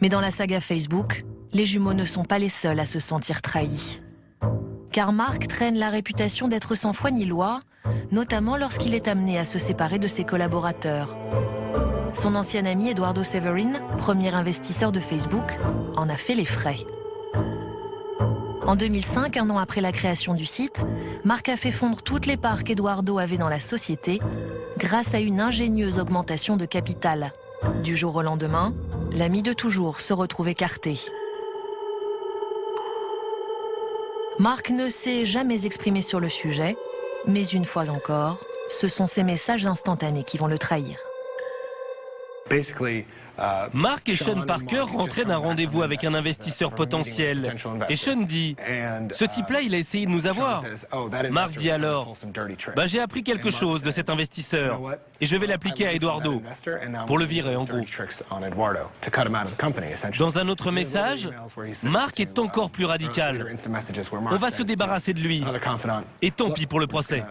Mais dans la saga Facebook, les jumeaux ne sont pas les seuls à se sentir trahis. Car Mark traîne la réputation d'être sans foi ni loi, notamment lorsqu'il est amené à se séparer de ses collaborateurs. Son ancien ami Eduardo Severin, premier investisseur de Facebook, en a fait les frais. En 2005, un an après la création du site, Mark a fait fondre toutes les parts qu'Eduardo avait dans la société grâce à une ingénieuse augmentation de capital. Du jour au lendemain, l'ami de toujours se retrouve écarté. Mark ne s'est jamais exprimé sur le sujet, mais une fois encore, ce sont ses messages instantanés qui vont le trahir. Mark et Sean Parker rentraient d'un rendez-vous avec un investisseur potentiel. Et Sean dit « Ce type-là, il a essayé de nous avoir. » Mark dit alors « J'ai appris quelque chose de cet investisseur et je vais l'appliquer à Eduardo pour le virer en gros. » Dans un autre message, Mark est encore plus radical. On va se débarrasser de lui. Et tant pis pour le procès.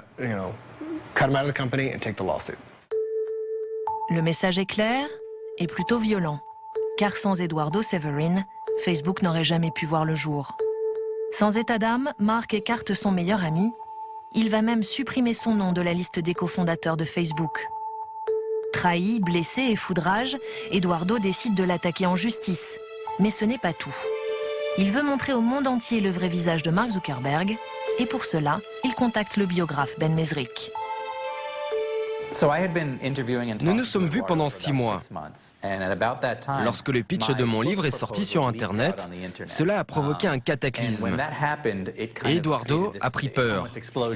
Le message est clair et plutôt violent, car sans Eduardo Severin, Facebook n'aurait jamais pu voir le jour. Sans état d'âme, Mark écarte son meilleur ami. Il va même supprimer son nom de la liste des cofondateurs de Facebook. Trahi, blessé et foudrage, Eduardo décide de l'attaquer en justice. Mais ce n'est pas tout. Il veut montrer au monde entier le vrai visage de Mark Zuckerberg, et pour cela, il contacte le biographe Ben Mezrich. Nous nous sommes vus pendant 6 mois. Lorsque le pitch de mon livre est sorti sur Internet, cela a provoqué un cataclysme. Et Eduardo a pris peur.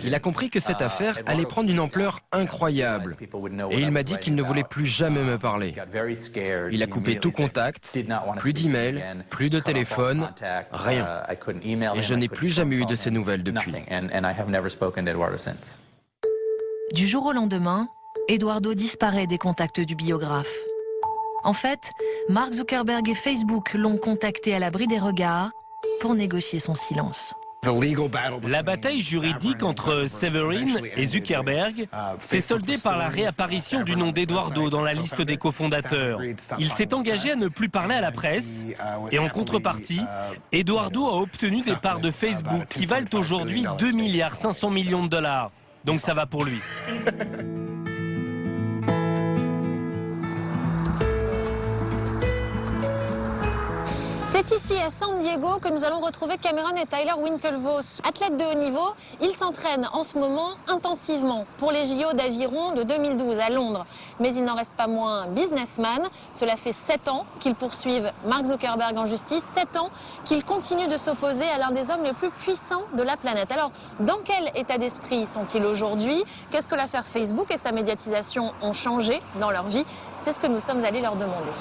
Il a compris que cette affaire allait prendre une ampleur incroyable. Et il m'a dit qu'il ne voulait plus jamais me parler. Il a coupé tout contact, plus d'emails, plus de téléphone, rien. Et je n'ai plus jamais eu de ses nouvelles depuis. Du jour au lendemain, Eduardo disparaît des contacts du biographe. En fait, Mark Zuckerberg et Facebook l'ont contacté à l'abri des regards pour négocier son silence. La bataille juridique entre Severin et Zuckerberg s'est soldée par la réapparition du nom d'Eduardo dans la liste des cofondateurs. Il s'est engagé à ne plus parler à la presse et en contrepartie, Eduardo a obtenu des parts de Facebook qui valent aujourd'hui 2,5 milliards de dollars. Donc ça va pour lui. C'est ici à San Diego que nous allons retrouver Cameron et Tyler Winklevoss. Athlètes de haut niveau, ils s'entraînent en ce moment intensivement pour les JO d'aviron de 2012 à Londres. Mais ils n'en restent pas moins businessmen. Cela fait 7 ans qu'ils poursuivent Mark Zuckerberg en justice, 7 ans qu'ils continuent de s'opposer à l'un des hommes les plus puissants de la planète. Alors, dans quel état d'esprit sont-ils aujourd'hui? Qu'est-ce que l'affaire Facebook et sa médiatisation ont changé dans leur vie? C'est ce que nous sommes allés leur demander.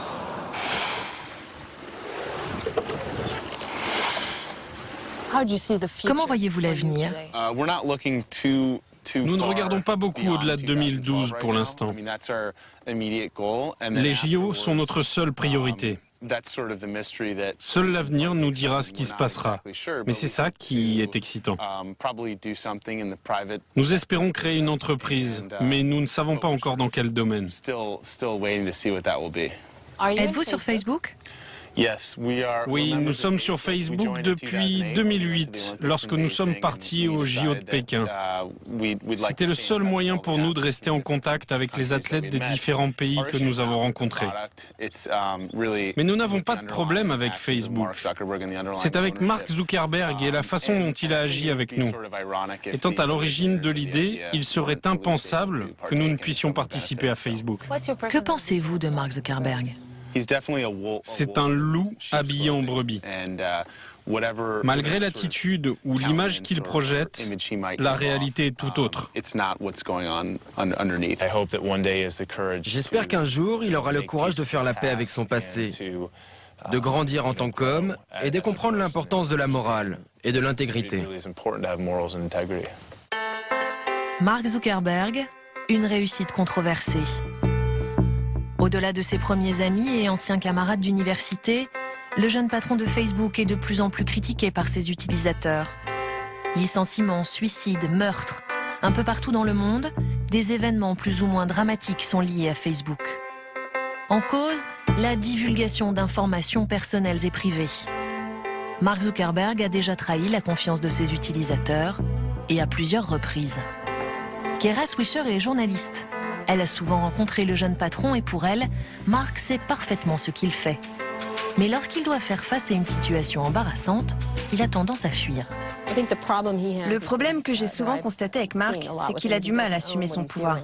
Comment voyez-vous l'avenir? Nous ne regardons pas beaucoup au-delà de 2012 pour l'instant. Les JO sont notre seule priorité. Seul l'avenir nous dira ce qui se passera. Mais c'est ça qui est excitant. Nous espérons créer une entreprise, mais nous ne savons pas encore dans quel domaine. Êtes-vous sur Facebook? Oui, nous sommes sur Facebook depuis 2008, lorsque nous sommes partis aux JO de Pékin. C'était le seul moyen pour nous de rester en contact avec les athlètes des différents pays que nous avons rencontrés. Mais nous n'avons pas de problème avec Facebook. C'est avec Mark Zuckerberg et la façon dont il a agi avec nous. Étant à l'origine de l'idée, il serait impensable que nous ne puissions participer à Facebook. Que pensez-vous de Mark Zuckerberg? C'est un loup habillé en brebis. Malgré l'attitude ou l'image qu'il projette, la réalité est tout autre. J'espère qu'un jour, il aura le courage de faire la paix avec son passé, de grandir en tant qu'homme et de comprendre l'importance de la morale et de l'intégrité. Mark Zuckerberg, une réussite controversée. Au-delà de ses premiers amis et anciens camarades d'université, le jeune patron de Facebook est de plus en plus critiqué par ses utilisateurs. Licenciements, suicides, meurtres, un peu partout dans le monde, des événements plus ou moins dramatiques sont liés à Facebook. En cause, la divulgation d'informations personnelles et privées. Mark Zuckerberg a déjà trahi la confiance de ses utilisateurs, et à plusieurs reprises. Kara Swisher est journaliste. Elle a souvent rencontré le jeune patron et pour elle, Mark sait parfaitement ce qu'il fait. Mais lorsqu'il doit faire face à une situation embarrassante, il a tendance à fuir. Le problème que j'ai souvent constaté avec Mark, c'est qu'il a du mal à assumer son pouvoir.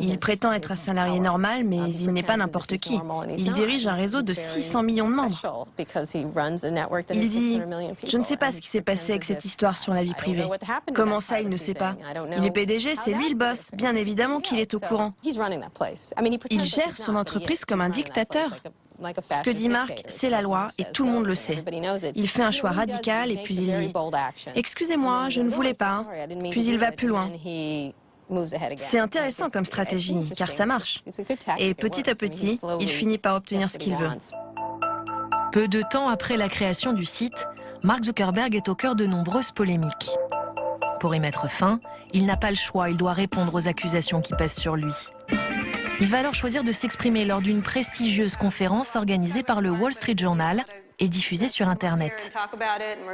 Il prétend être un salarié normal, mais il n'est pas n'importe qui. Il dirige un réseau de 600 millions de membres. Il dit « Je ne sais pas ce qui s'est passé avec cette histoire sur la vie privée. Comment ça, il ne sait pas? Il est PDG, c'est lui le boss. Bien évidemment qu'il est au courant. Il gère son entreprise comme un dictateur. Ce que dit Mark, c'est la loi et tout le monde le sait. Il fait un choix radical et puis il dit « Excusez-moi, je ne voulais pas ». Puis il va plus loin. C'est intéressant comme stratégie, car ça marche. Et petit à petit, il finit par obtenir ce qu'il veut. Peu de temps après la création du site, Mark Zuckerberg est au cœur de nombreuses polémiques. Pour y mettre fin, il n'a pas le choix, il doit répondre aux accusations qui pèsent sur lui. Il va alors choisir de s'exprimer lors d'une prestigieuse conférence organisée par le Wall Street Journal et diffusée sur Internet.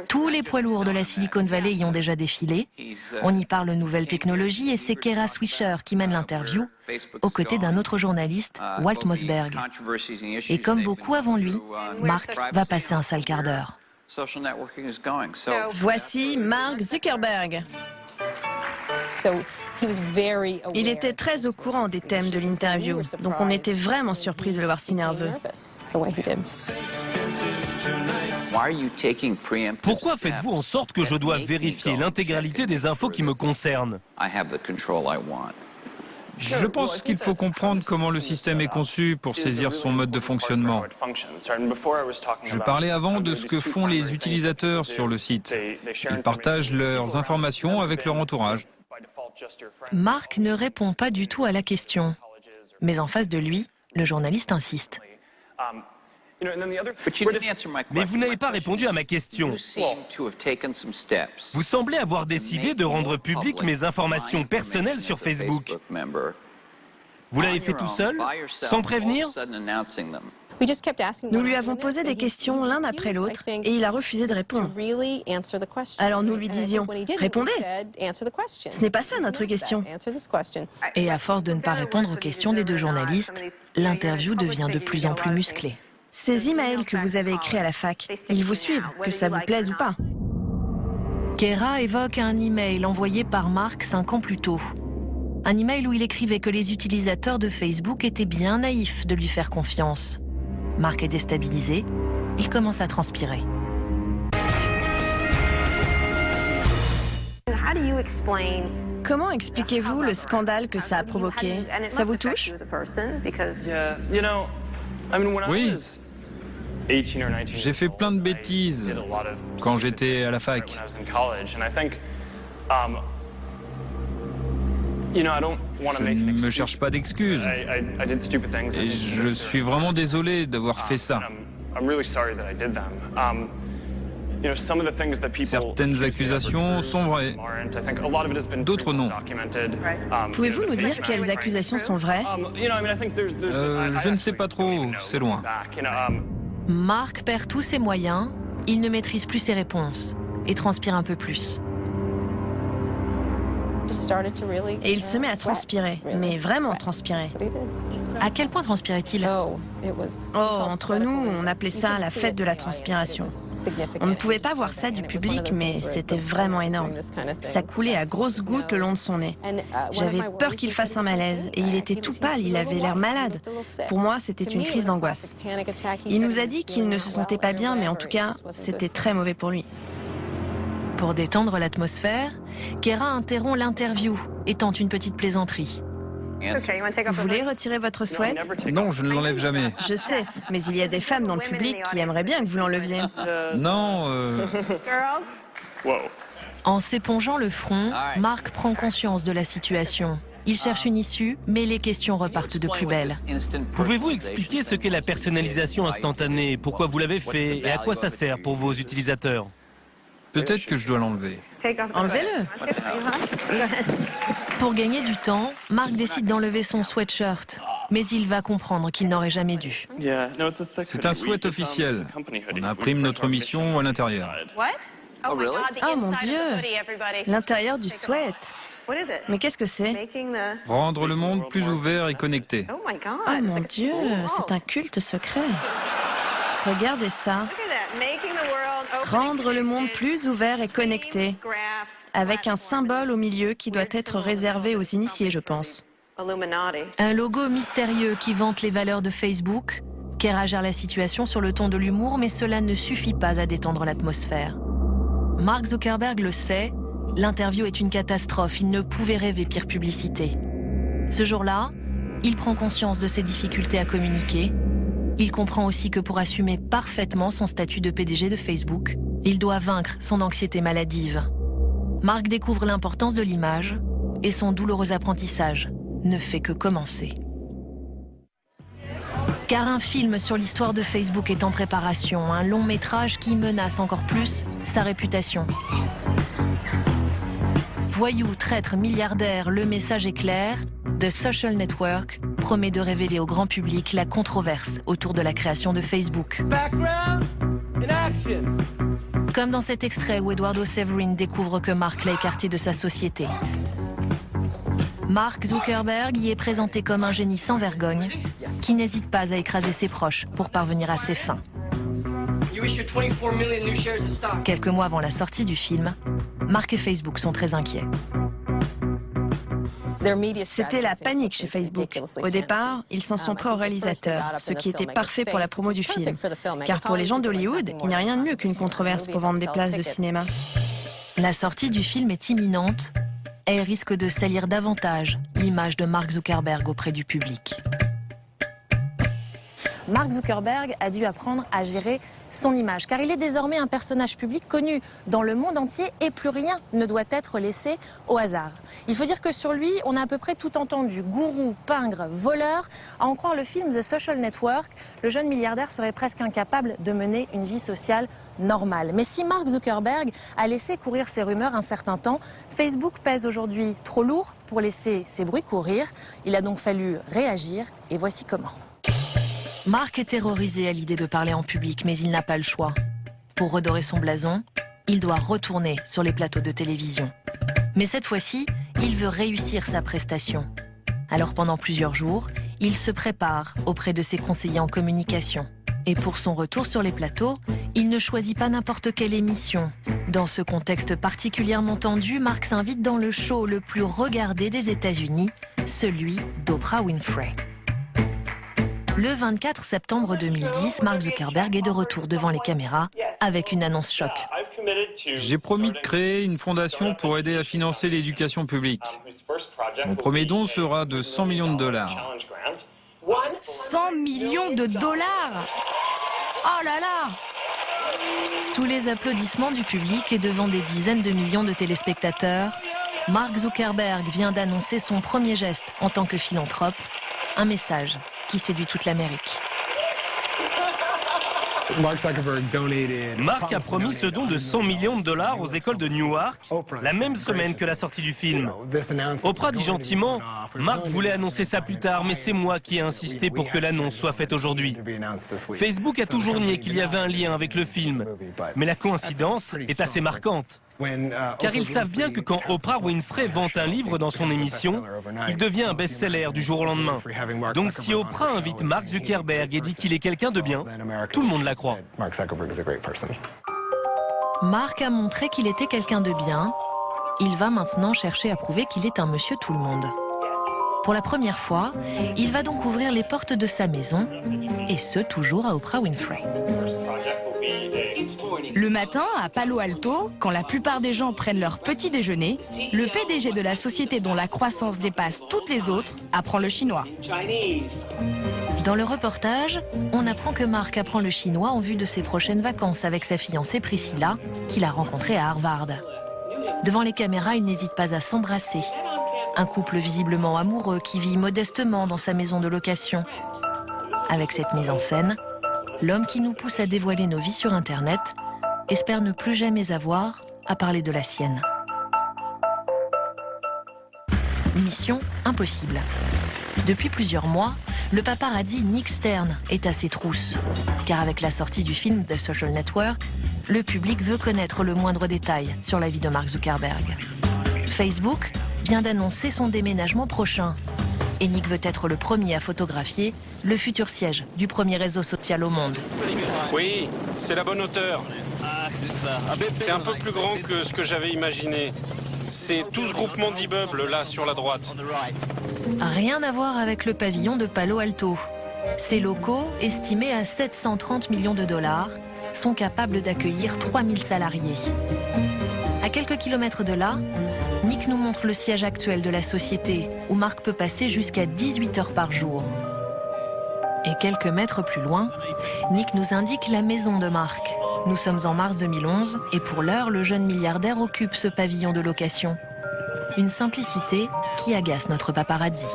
Tous les poids lourds de la Silicon Valley y ont déjà défilé. On y parle nouvelles technologies et c'est Kara Swisher qui mène l'interview, aux côtés d'un autre journaliste, Walt Mossberg. Et comme beaucoup avant lui, Mark va passer un sale quart d'heure. Voici Mark Zuckerberg. Il était très au courant des thèmes de l'interview, donc on était vraiment surpris de le voir si nerveux. Pourquoi faites-vous en sorte que je dois vérifier l'intégralité des infos qui me concernent? Je pense qu'il faut comprendre comment le système est conçu pour saisir son mode de fonctionnement. Je parlais avant de ce que font les utilisateurs sur le site. Ils partagent leurs informations avec leur entourage. Mark ne répond pas du tout à la question. Mais en face de lui, le journaliste insiste. Mais vous n'avez pas répondu à ma question. Vous semblez avoir décidé de rendre publiques mes informations personnelles sur Facebook. Vous l'avez fait tout seul, sans prévenir? Nous lui avons posé des questions l'un après l'autre et il a refusé de répondre. Alors nous lui disions « Répondez ! Ce n'est pas ça notre question !» Et à force de ne pas répondre aux questions des deux journalistes, l'interview devient de plus en plus musclée. Ces emails que vous avez écrits à la fac, ils vous suivent, que ça vous plaise ou pas. Kara évoque un email envoyé par Mark 5 ans plus tôt. Un email où il écrivait que les utilisateurs de Facebook étaient bien naïfs de lui faire confiance. Mark est déstabilisé, il commence à transpirer. Comment expliquez-vous le scandale que ça a provoqué? Ça vous touche? Oui. J'ai fait plein de bêtises quand j'étais à la fac. Je ne me cherche pas d'excuses. Et je suis vraiment désolé d'avoir fait ça. Certaines accusations sont vraies, d'autres non. Pouvez-vous nous dire quelles accusations sont vraies? Je ne sais pas trop, c'est loin. Mark perd tous ses moyens, il ne maîtrise plus ses réponses et transpire un peu plus. Et il se met à transpirer, mais vraiment transpirer. À quel point transpirait-il? Oh, entre nous, on appelait ça la fête de la transpiration. On ne pouvait pas voir ça du public, mais c'était vraiment énorme. Ça coulait à grosses gouttes le long de son nez. J'avais peur qu'il fasse un malaise, et il était tout pâle, il avait l'air malade. Pour moi, c'était une crise d'angoisse. Il nous a dit qu'il ne se sentait pas bien, mais en tout cas, c'était très mauvais pour lui. Pour détendre l'atmosphère, Kara interrompt l'interview et tente une petite plaisanterie. Vous voulez retirer votre sweat? Non, je ne l'enlève jamais. Je sais, mais il y a des femmes dans le public qui aimeraient bien que vous l'enleviez. Non, En s'épongeant le front, Mark prend conscience de la situation. Il cherche une issue, mais les questions repartent de plus belle. Pouvez-vous expliquer ce qu'est la personnalisation instantanée? Pourquoi vous l'avez fait et à quoi ça sert pour vos utilisateurs? peut-être que je dois l'enlever. Enlevez-le. Pour gagner du temps, Mark décide d'enlever son sweatshirt. Mais il va comprendre qu'il n'aurait jamais dû. C'est un sweat officiel. On imprime notre mission à l'intérieur. Oh mon Dieu! L'intérieur du sweat. Mais qu'est-ce que c'est? Rendre le monde plus ouvert et connecté. Oh mon Dieu, c'est un culte secret. Regardez ça. Rendre le monde plus ouvert et connecté, avec un symbole au milieu qui doit être réservé aux initiés, je pense. Un logo mystérieux qui vante les valeurs de Facebook. Kera gère la situation sur le ton de l'humour, mais cela ne suffit pas à détendre l'atmosphère. Mark Zuckerberg le sait, l'interview est une catastrophe, il ne pouvait rêver pire publicité. Ce jour-là, il prend conscience de ses difficultés à communiquer. Il comprend aussi que pour assumer parfaitement son statut de PDG de Facebook, il doit vaincre son anxiété maladive. Mark découvre l'importance de l'image et son douloureux apprentissage ne fait que commencer. Car un film sur l'histoire de Facebook est en préparation, un long métrage qui menace encore plus sa réputation. Voyou, traître, milliardaire, le message est clair. The Social Network promet de révéler au grand public la controverse autour de la création de Facebook. Comme dans cet extrait où Eduardo Severin découvre que Mark l'a écarté de sa société. Mark Zuckerberg y est présenté comme un génie sans vergogne qui n'hésite pas à écraser ses proches pour parvenir à ses fins. Quelques mois avant la sortie du film, Mark et Facebook sont très inquiets. C'était la panique chez Facebook. Au départ, ils s'en sont pris au réalisateur, ce qui était parfait pour la promo du film. Car pour les gens d'Hollywood, il n'y a rien de mieux qu'une controverse pour vendre des places de cinéma. La sortie du film est imminente. Elle risque de salir davantage l'image de Mark Zuckerberg auprès du public. Mark Zuckerberg a dû apprendre à gérer son image, car il est désormais un personnage public connu dans le monde entier et plus rien ne doit être laissé au hasard. Il faut dire que sur lui, on a à peu près tout entendu. Gourou, pingre, voleur. À en croire le film The Social Network, le jeune milliardaire serait presque incapable de mener une vie sociale normale. Mais si Mark Zuckerberg a laissé courir ces rumeurs un certain temps, Facebook pèse aujourd'hui trop lourd pour laisser ces bruits courir. Il a donc fallu réagir et voici comment. Mark est terrorisé à l'idée de parler en public, mais il n'a pas le choix. Pour redorer son blason, il doit retourner sur les plateaux de télévision. Mais cette fois-ci, il veut réussir sa prestation. Alors pendant plusieurs jours, il se prépare auprès de ses conseillers en communication. Et pour son retour sur les plateaux, il ne choisit pas n'importe quelle émission. Dans ce contexte particulièrement tendu, Mark s'invite dans le show le plus regardé des États-Unis, celui d'Oprah Winfrey. Le 24 septembre 2010, Mark Zuckerberg est de retour devant les caméras avec une annonce choc. J'ai promis de créer une fondation pour aider à financer l'éducation publique. Mon premier don sera de 100 millions de dollars. 100 millions de dollars! Oh là là! Sous les applaudissements du public et devant des dizaines de millions de téléspectateurs, Mark Zuckerberg vient d'annoncer son premier geste en tant que philanthrope, un message qui séduit toute l'Amérique. Mark a promis ce don de 100 millions de dollars aux écoles de Newark la même semaine que la sortie du film. Oprah dit gentiment, Mark voulait annoncer ça plus tard, mais c'est moi qui ai insisté pour que l'annonce soit faite aujourd'hui. Facebook a toujours nié qu'il y avait un lien avec le film, mais la coïncidence est assez marquante. Car ils savent bien que quand Oprah Winfrey vante un livre dans son émission, il devient un best-seller du jour au lendemain. Donc si Oprah invite Mark Zuckerberg et dit qu'il est quelqu'un de bien, tout le monde la croit. Mark a montré qu'il était quelqu'un de bien. Il va maintenant chercher à prouver qu'il est un monsieur tout le monde. Pour la première fois, il va donc ouvrir les portes de sa maison, et ce toujours à Oprah Winfrey. Le matin, à Palo Alto, quand la plupart des gens prennent leur petit déjeuner, le PDG de la société dont la croissance dépasse toutes les autres apprend le chinois. Dans le reportage, on apprend que Mark apprend le chinois en vue de ses prochaines vacances avec sa fiancée Priscilla, qu'il a rencontrée à Harvard. Devant les caméras, il n'hésite pas à s'embrasser. Un couple visiblement amoureux qui vit modestement dans sa maison de location. Avec cette mise en scène, l'homme qui nous pousse à dévoiler nos vies sur Internet espère ne plus jamais avoir à parler de la sienne. Mission impossible. Depuis plusieurs mois, le paparazzi Nick Stern est à ses trousses. Car avec la sortie du film The Social Network, le public veut connaître le moindre détail sur la vie de Mark Zuckerberg. Facebook vient d'annoncer son déménagement prochain. Et Nick veut être le premier à photographier le futur siège du premier réseau social au monde. Oui, c'est la bonne hauteur. C'est un peu plus grand que ce que j'avais imaginé. C'est tout ce groupement d'immeubles là sur la droite. Rien à voir avec le pavillon de Palo Alto. Ces locaux, estimés à 730 millions de dollars, sont capables d'accueillir 3000 salariés. À quelques kilomètres de là, Nick nous montre le siège actuel de la société, où Mark peut passer jusqu'à 18 heures par jour. Et quelques mètres plus loin, Nick nous indique la maison de Mark. Nous sommes en mars 2011 et pour l'heure, le jeune milliardaire occupe ce pavillon de location. Une simplicité qui agace notre paparazzi.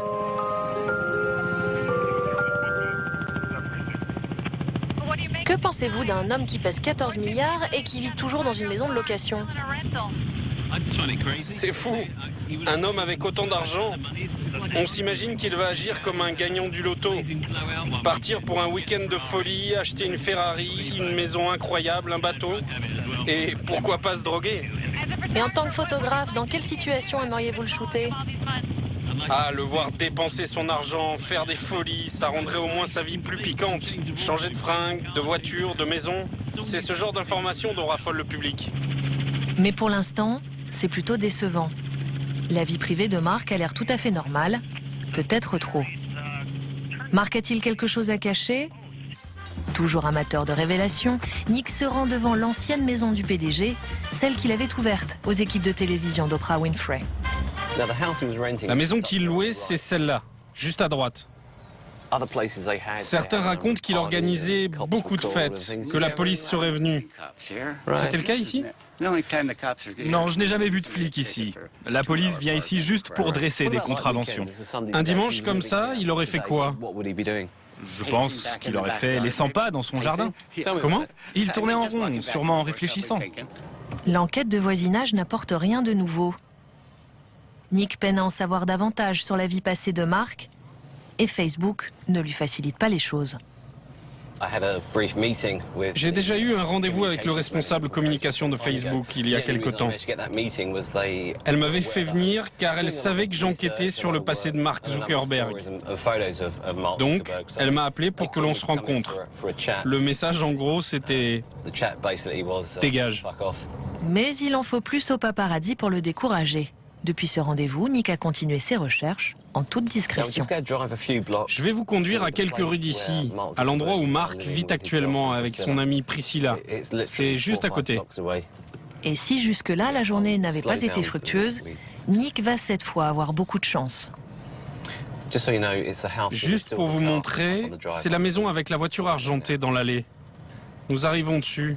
Que pensez-vous d'un homme qui pèse 14 milliards et qui vit toujours dans une maison de location? C'est fou. Un homme avec autant d'argent, on s'imagine qu'il va agir comme un gagnant du loto. Partir pour un week-end de folie, acheter une Ferrari, une maison incroyable, un bateau. Et pourquoi pas se droguer? Et en tant que photographe, dans quelle situation aimeriez-vous le shooter? Ah, le voir dépenser son argent, faire des folies, ça rendrait au moins sa vie plus piquante. Changer de fringues, de voiture, de maison, c'est ce genre d'informations dont raffole le public. Mais pour l'instant, c'est plutôt décevant. La vie privée de Mark a l'air tout à fait normale, peut-être trop. Mark a-t-il quelque chose à cacher? Toujours amateur de révélations, Nick se rend devant l'ancienne maison du PDG, celle qu'il avait ouverte aux équipes de télévision d'Oprah Winfrey. La maison qu'il louait, c'est celle-là, juste à droite. Certains racontent qu'il organisait beaucoup de fêtes, que la police serait venue. C'était le cas ici? Non, je n'ai jamais vu de flic ici. La police vient ici juste pour dresser des contraventions. Un dimanche comme ça, il aurait fait quoi? Je pense qu'il aurait fait les 100 pas dans son jardin. Comment? Il tournait en rond, sûrement en réfléchissant. L'enquête de voisinage n'apporte rien de nouveau. Nick peine à en savoir davantage sur la vie passée de Mark et Facebook ne lui facilite pas les choses. J'ai déjà eu un rendez-vous avec le responsable communication de Facebook il y a quelque temps. Elle m'avait fait venir car elle savait que j'enquêtais sur le passé de Mark Zuckerberg. Donc, elle m'a appelé pour que l'on se rencontre. Le message en gros c'était « Dégage ». Mais il en faut plus au paparazzi pour le décourager. Depuis ce rendez-vous, Nick a continué ses recherches en toute discrétion. Je vais vous conduire à quelques rues d'ici, à l'endroit où Mark vit actuellement avec son amie Priscilla. C'est juste à côté. Et si jusque-là la journée n'avait pas été fructueuse, Nick va cette fois avoir beaucoup de chance. Juste pour vous montrer, c'est la maison avec la voiture argentée dans l'allée. Nous arrivons dessus.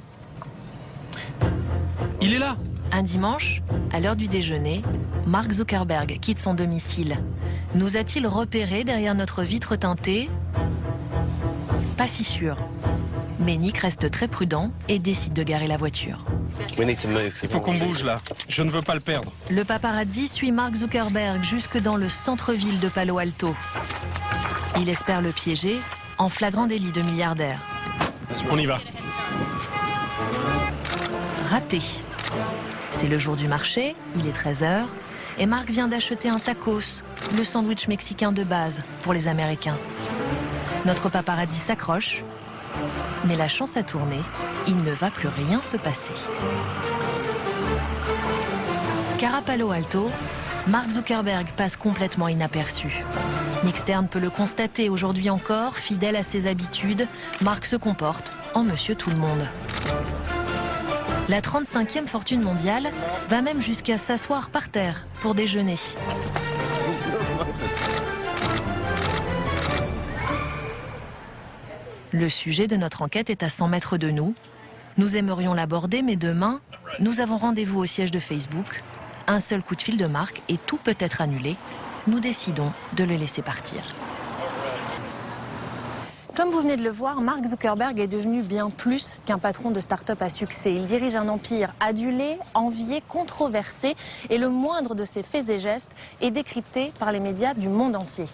Il est là! Un dimanche, à l'heure du déjeuner, Mark Zuckerberg quitte son domicile. Nous a-t-il repéré derrière notre vitre teintée? Pas si sûr. Mais Nick reste très prudent et décide de garer la voiture. Il faut qu'on bouge là. Je ne veux pas le perdre. Le paparazzi suit Mark Zuckerberg jusque dans le centre-ville de Palo Alto. Il espère le piéger en flagrant délit de milliardaire. On y va. Raté. C'est le jour du marché, il est 13h, et Mark vient d'acheter un tacos, le sandwich mexicain de base pour les Américains. Notre paparazzi s'accroche, mais la chance a tourné, il ne va plus rien se passer. Car à Palo Alto, Mark Zuckerberg passe complètement inaperçu. Nick Stern peut le constater aujourd'hui encore, fidèle à ses habitudes, Mark se comporte en monsieur tout le monde. La 35e fortune mondiale va même jusqu'à s'asseoir par terre pour déjeuner. Le sujet de notre enquête est à 100 mètres de nous. Nous aimerions l'aborder, mais demain, nous avons rendez-vous au siège de Facebook. Un seul coup de fil de Mark et tout peut être annulé. Nous décidons de le laisser partir. Comme vous venez de le voir, Mark Zuckerberg est devenu bien plus qu'un patron de start-up à succès. Il dirige un empire adulé, envié, controversé, et le moindre de ses faits et gestes est décrypté par les médias du monde entier.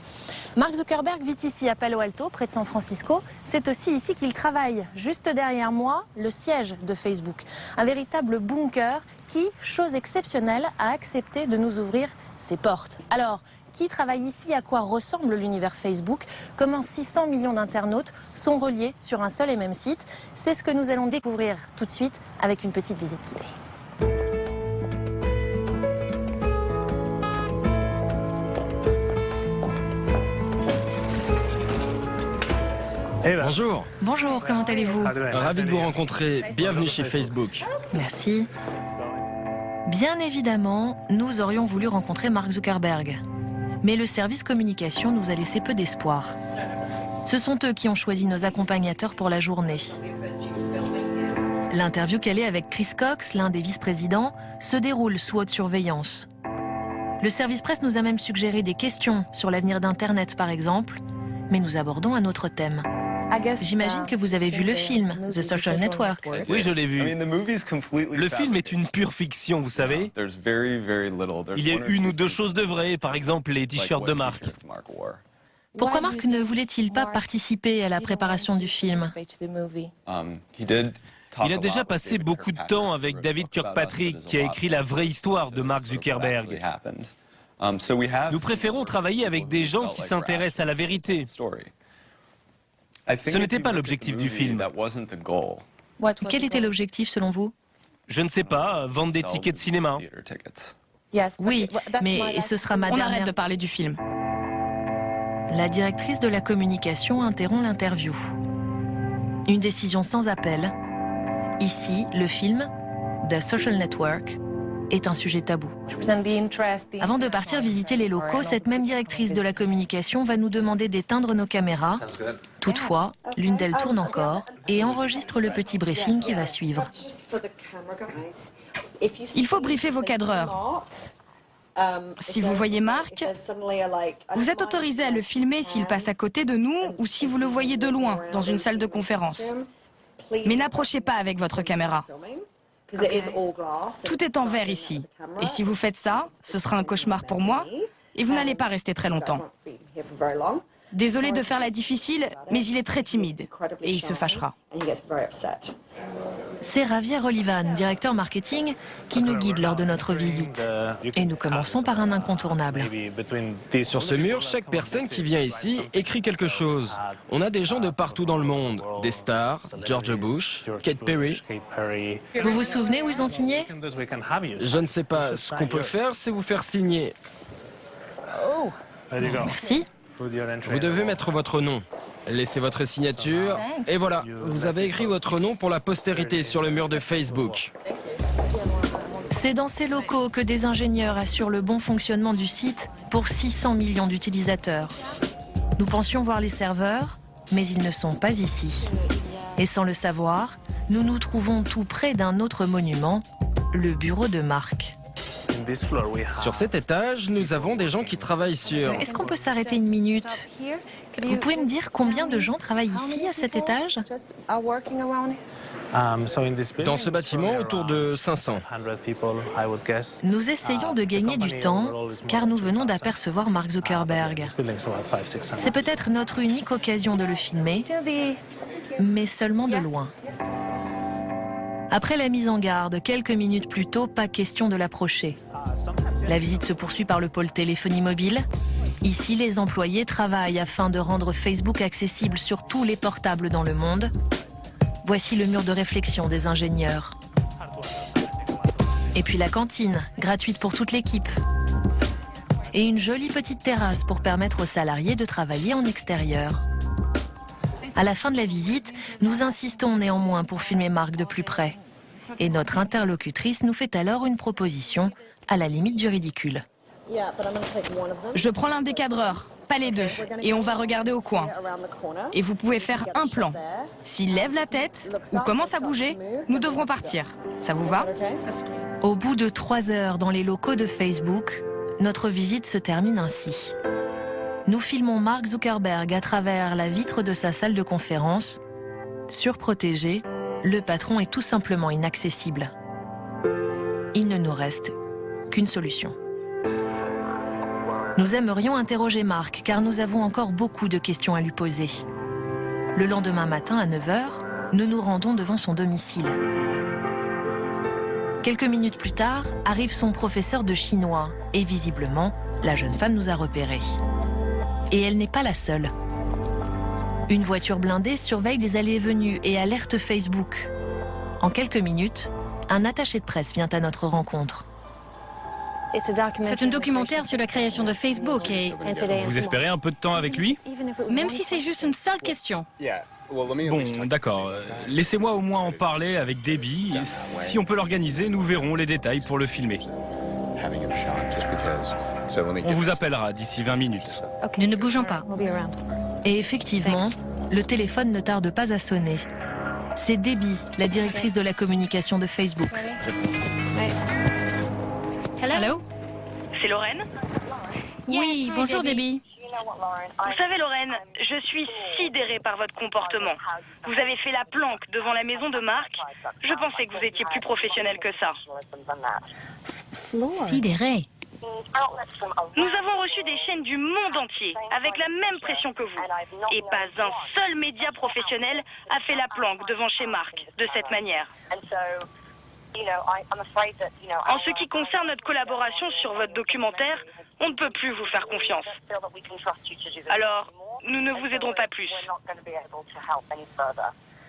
Mark Zuckerberg vit ici à Palo Alto, près de San Francisco. C'est aussi ici qu'il travaille. Juste derrière moi, le siège de Facebook. Un véritable bunker qui, chose exceptionnelle, a accepté de nous ouvrir ses portes. Alors, qui travaille ici, à quoi ressemble l'univers Facebook, comment 600 millions d'internautes sont reliés sur un seul et même site. C'est ce que nous allons découvrir tout de suite avec une petite visite guidée. Bonjour. Bonjour, comment allez-vous? Ravi de vous rencontrer. Bienvenue chez Facebook. Merci. Bien évidemment, nous aurions voulu rencontrer Mark Zuckerberg. Mais le service communication nous a laissé peu d'espoir. Ce sont eux qui ont choisi nos accompagnateurs pour la journée. L'interview qu'elle est avec Chris Cox, l'un des vice-présidents, se déroule sous haute surveillance. Le service presse nous a même suggéré des questions sur l'avenir d'Internet, par exemple, mais nous abordons un autre thème. J'imagine que vous avez vu le film, The Social Network. Oui, je l'ai vu. Le film est une pure fiction, vous savez. Il y a une ou deux choses de vraies, par exemple les t-shirts de Mark. Pourquoi Mark ne voulait-il pas participer à la préparation du film? Il a déjà passé beaucoup de temps avec David Kirkpatrick, qui a écrit la vraie histoire de Mark Zuckerberg. Nous préférons travailler avec des gens qui s'intéressent à la vérité. Ce n'était pas l'objectif du film. Quel était l'objectif selon vous? Je ne sais pas, vendre des tickets de cinéma. Oui, mais ce sera ma dernière... On arrête de parler du film. La directrice de la communication interrompt l'interview. Une décision sans appel. Ici, le film, The Social Network, est un sujet tabou. Avant de partir visiter les locaux, cette même directrice de la communication va nous demander d'éteindre nos caméras. Toutefois, l'une d'elles tourne encore et enregistre le petit briefing qui va suivre. Il faut briefer vos cadreurs. Si vous voyez Mark, vous êtes autorisé à le filmer s'il passe à côté de nous ou si vous le voyez de loin, dans une salle de conférence. Mais n'approchez pas avec votre caméra. Tout est en verre ici. Et si vous faites ça, ce sera un cauchemar pour moi et vous n'allez pas rester très longtemps. Désolé de faire la difficile, mais il est très timide et il se fâchera. C'est Javier Olivan, directeur marketing, qui nous guide lors de notre visite. Et nous commençons par un incontournable. Sur ce mur, chaque personne qui vient ici écrit quelque chose. On a des gens de partout dans le monde. Des stars, George Bush, Kate Perry. Vous vous souvenez où ils ont signé? Je ne sais pas. Ce qu'on peut faire, c'est vous faire signer. Merci. Vous devez mettre votre nom. Laissez votre signature. Et voilà, vous avez écrit votre nom pour la postérité sur le mur de Facebook. C'est dans ces locaux que des ingénieurs assurent le bon fonctionnement du site pour 600 millions d'utilisateurs. Nous pensions voir les serveurs, mais ils ne sont pas ici. Et sans le savoir, nous nous trouvons tout près d'un autre monument, le bureau de Mark. Sur cet étage, nous avons des gens qui travaillent sur... Est-ce qu'on peut s'arrêter une minute? Vous pouvez me dire combien de gens travaillent ici, à cet étage? Dans ce bâtiment, autour de 500. Nous essayons de gagner du temps, car nous venons d'apercevoir Mark Zuckerberg. C'est peut-être notre unique occasion de le filmer, mais seulement de loin. Après la mise en garde, quelques minutes plus tôt, pas question de l'approcher. La visite se poursuit par le pôle téléphonie mobile. Ici, les employés travaillent afin de rendre Facebook accessible sur tous les portables dans le monde. Voici le mur de réflexion des ingénieurs. Et puis la cantine, gratuite pour toute l'équipe. Et une jolie petite terrasse pour permettre aux salariés de travailler en extérieur. À la fin de la visite, nous insistons néanmoins pour filmer Mark de plus près. Et notre interlocutrice nous fait alors une proposition à la limite du ridicule. Je prends l'un des cadreurs, pas les deux, et on va regarder au coin. Et vous pouvez faire un plan. S'il lève la tête ou commence à bouger, nous devrons partir. Ça vous va? Au bout de 3 heures dans les locaux de Facebook, notre visite se termine ainsi. Nous filmons Mark Zuckerberg à travers la vitre de sa salle de conférence. Surprotégé, le patron est tout simplement inaccessible. Il ne nous reste qu'une solution. Nous aimerions interroger Mark, car nous avons encore beaucoup de questions à lui poser. Le lendemain matin, à 9 h, nous nous rendons devant son domicile. Quelques minutes plus tard, arrive son professeur de chinois. Et visiblement, la jeune femme nous a repérés. Et elle n'est pas la seule. Une voiture blindée surveille les allées et venues et alerte Facebook. En quelques minutes, un attaché de presse vient à notre rencontre. C'est un documentaire sur la création de Facebook et... Vous espérez un peu de temps avec lui? Même si c'est juste une seule question. Bon, d'accord. Laissez-moi au moins en parler avec Debbie. Et si on peut l'organiser, nous verrons les détails pour le filmer. On vous appellera d'ici 20 minutes. Nous ne bougeons pas. Et effectivement, le téléphone ne tarde pas à sonner. C'est Debbie, la directrice de la communication de Facebook. Hello? C'est Lorraine? Oui, bonjour Debbie. Vous savez Lorraine, je suis sidérée par votre comportement. Vous avez fait la planque devant la maison de Mark. Je pensais que vous étiez plus professionnel que ça. Sidérée. Nous avons reçu des chaînes du monde entier avec la même pression que vous. Et pas un seul média professionnel a fait la planque devant chez Mark de cette manière. En ce qui concerne notre collaboration sur votre documentaire, on ne peut plus vous faire confiance. Alors, nous ne vous aiderons pas plus.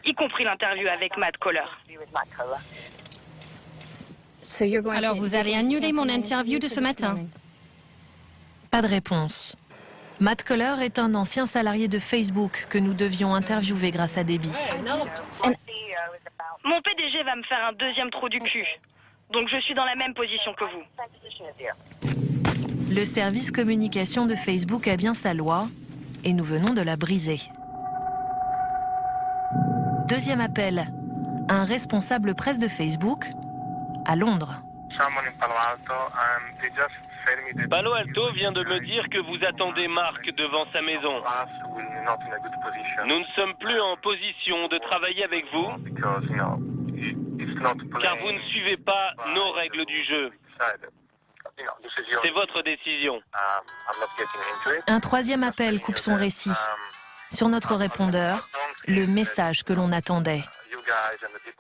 Y compris l'interview avec Matt Coller. Alors vous allez annuler mon interview de ce matin? Pas de réponse. Matt Coller est un ancien salarié de Facebook que nous devions interviewer grâce à Debbie. Mon PDG va me faire un deuxième trou du cul. Donc je suis dans la même position que vous. Le service communication de Facebook a bien sa loi et nous venons de la briser. Deuxième appel. Un responsable presse de Facebook à Londres. Palo Alto vient de me dire que vous attendez Mark devant sa maison. Nous ne sommes plus en position de travailler avec vous, car vous ne suivez pas nos règles du jeu. C'est votre décision. Un troisième appel coupe son récit. Sur notre répondeur, le message que l'on attendait.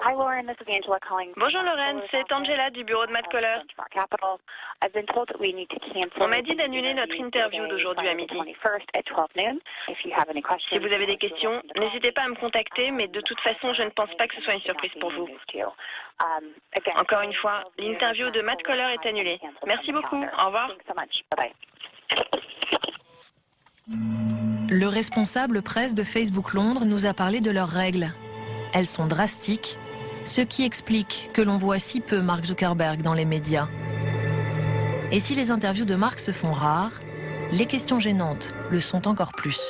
Bonjour Lorraine, c'est Angela du bureau de Matt Coller. On m'a dit d'annuler notre interview d'aujourd'hui à midi. Si vous avez des questions, n'hésitez pas à me contacter, mais de toute façon, je ne pense pas que ce soit une surprise pour vous. Encore une fois, l'interview de Matt Coller est annulée. Merci beaucoup, au revoir. Le responsable presse de Facebook Londres nous a parlé de leurs règles. Elles sont drastiques, ce qui explique que l'on voit si peu Mark Zuckerberg dans les médias. Et si les interviews de Mark se font rares, les questions gênantes le sont encore plus.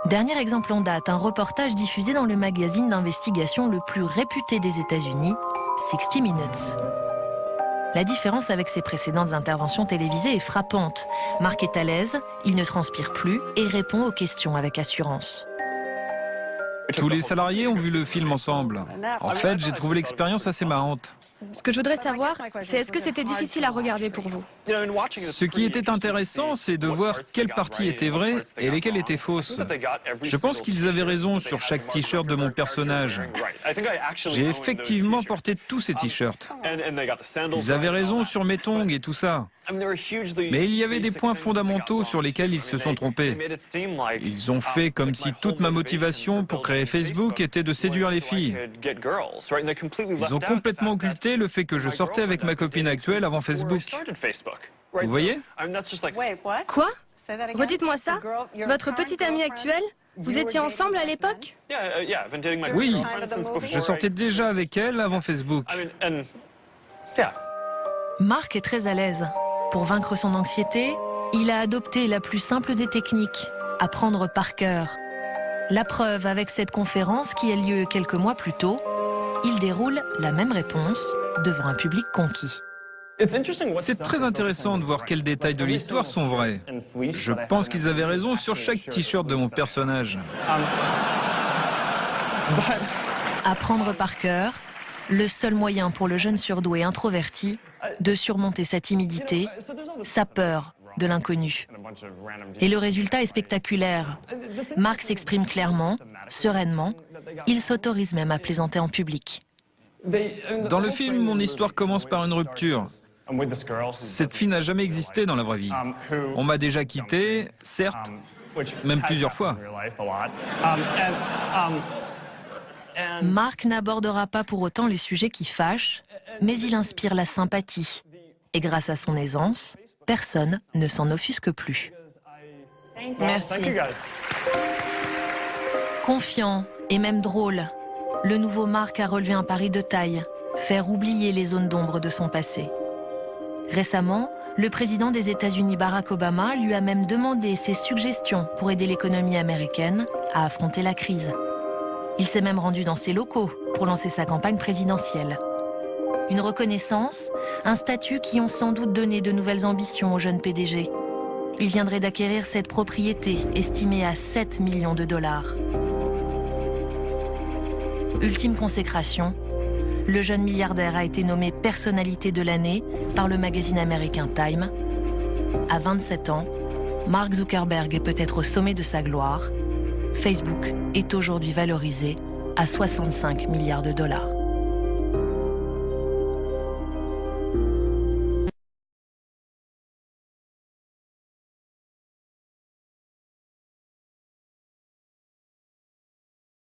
Dernier exemple en date, un reportage diffusé dans le magazine d'investigation le plus réputé des États-Unis, 60 Minutes. La différence avec ses précédentes interventions télévisées est frappante. Mark est à l'aise, il ne transpire plus et répond aux questions avec assurance. Tous les salariés ont vu le film ensemble. En fait, j'ai trouvé l'expérience assez marrante. Ce que je voudrais savoir, c'est est-ce que c'était difficile à regarder pour vous? Ce qui était intéressant, c'est de voir quelles parties étaient vraies et lesquelles étaient fausses. Je pense qu'ils avaient raison sur chaque t-shirt de mon personnage. J'ai effectivement porté tous ces t-shirts. Ils avaient raison sur mes tongs et tout ça. Mais il y avait des points fondamentaux sur lesquels ils se sont trompés. Ils ont fait comme si toute ma motivation pour créer Facebook était de séduire les filles. Ils ont complètement occulté le fait que je sortais avec ma copine actuelle avant Facebook. Vous voyez? Quoi? Redites-moi ça. Votre petite amie actuelle? Vous étiez ensemble à l'époque? Oui, je sortais déjà avec elle avant Facebook. Mark est très à l'aise. Pour vaincre son anxiété, il a adopté la plus simple des techniques, apprendre par cœur. La preuve avec cette conférence qui a lieu quelques mois plus tôt, il déroule la même réponse devant un public conquis. C'est très intéressant de voir quels détails de l'histoire sont vrais. Je pense qu'ils avaient raison sur chaque t-shirt de mon personnage. Apprendre par cœur, le seul moyen pour le jeune surdoué introverti de surmonter sa timidité, sa peur de l'inconnu. Et le résultat est spectaculaire. Mark s'exprime clairement, sereinement, il s'autorise même à plaisanter en public. Dans le film, mon histoire commence par une rupture. Cette fille n'a jamais existé dans la vraie vie. On m'a déjà quitté, certes, même plusieurs fois. Mark n'abordera pas pour autant les sujets qui fâchent, mais il inspire la sympathie. Et grâce à son aisance, personne ne s'en offusque plus. Merci. Confiant et même drôle, le nouveau Mark a relevé un pari de taille, faire oublier les zones d'ombre de son passé. Récemment, le président des États-Unis Barack Obama lui a même demandé ses suggestions pour aider l'économie américaine à affronter la crise. Il s'est même rendu dans ses locaux pour lancer sa campagne présidentielle. Une reconnaissance, un statut qui ont sans doute donné de nouvelles ambitions au jeune PDG. Il viendrait d'acquérir cette propriété estimée à 7 millions de dollars. Ultime consécration, le jeune milliardaire a été nommé personnalité de l'année par le magazine américain Time. À 27 ans, Mark Zuckerberg est peut-être au sommet de sa gloire. Facebook est aujourd'hui valorisé à 65 milliards de dollars.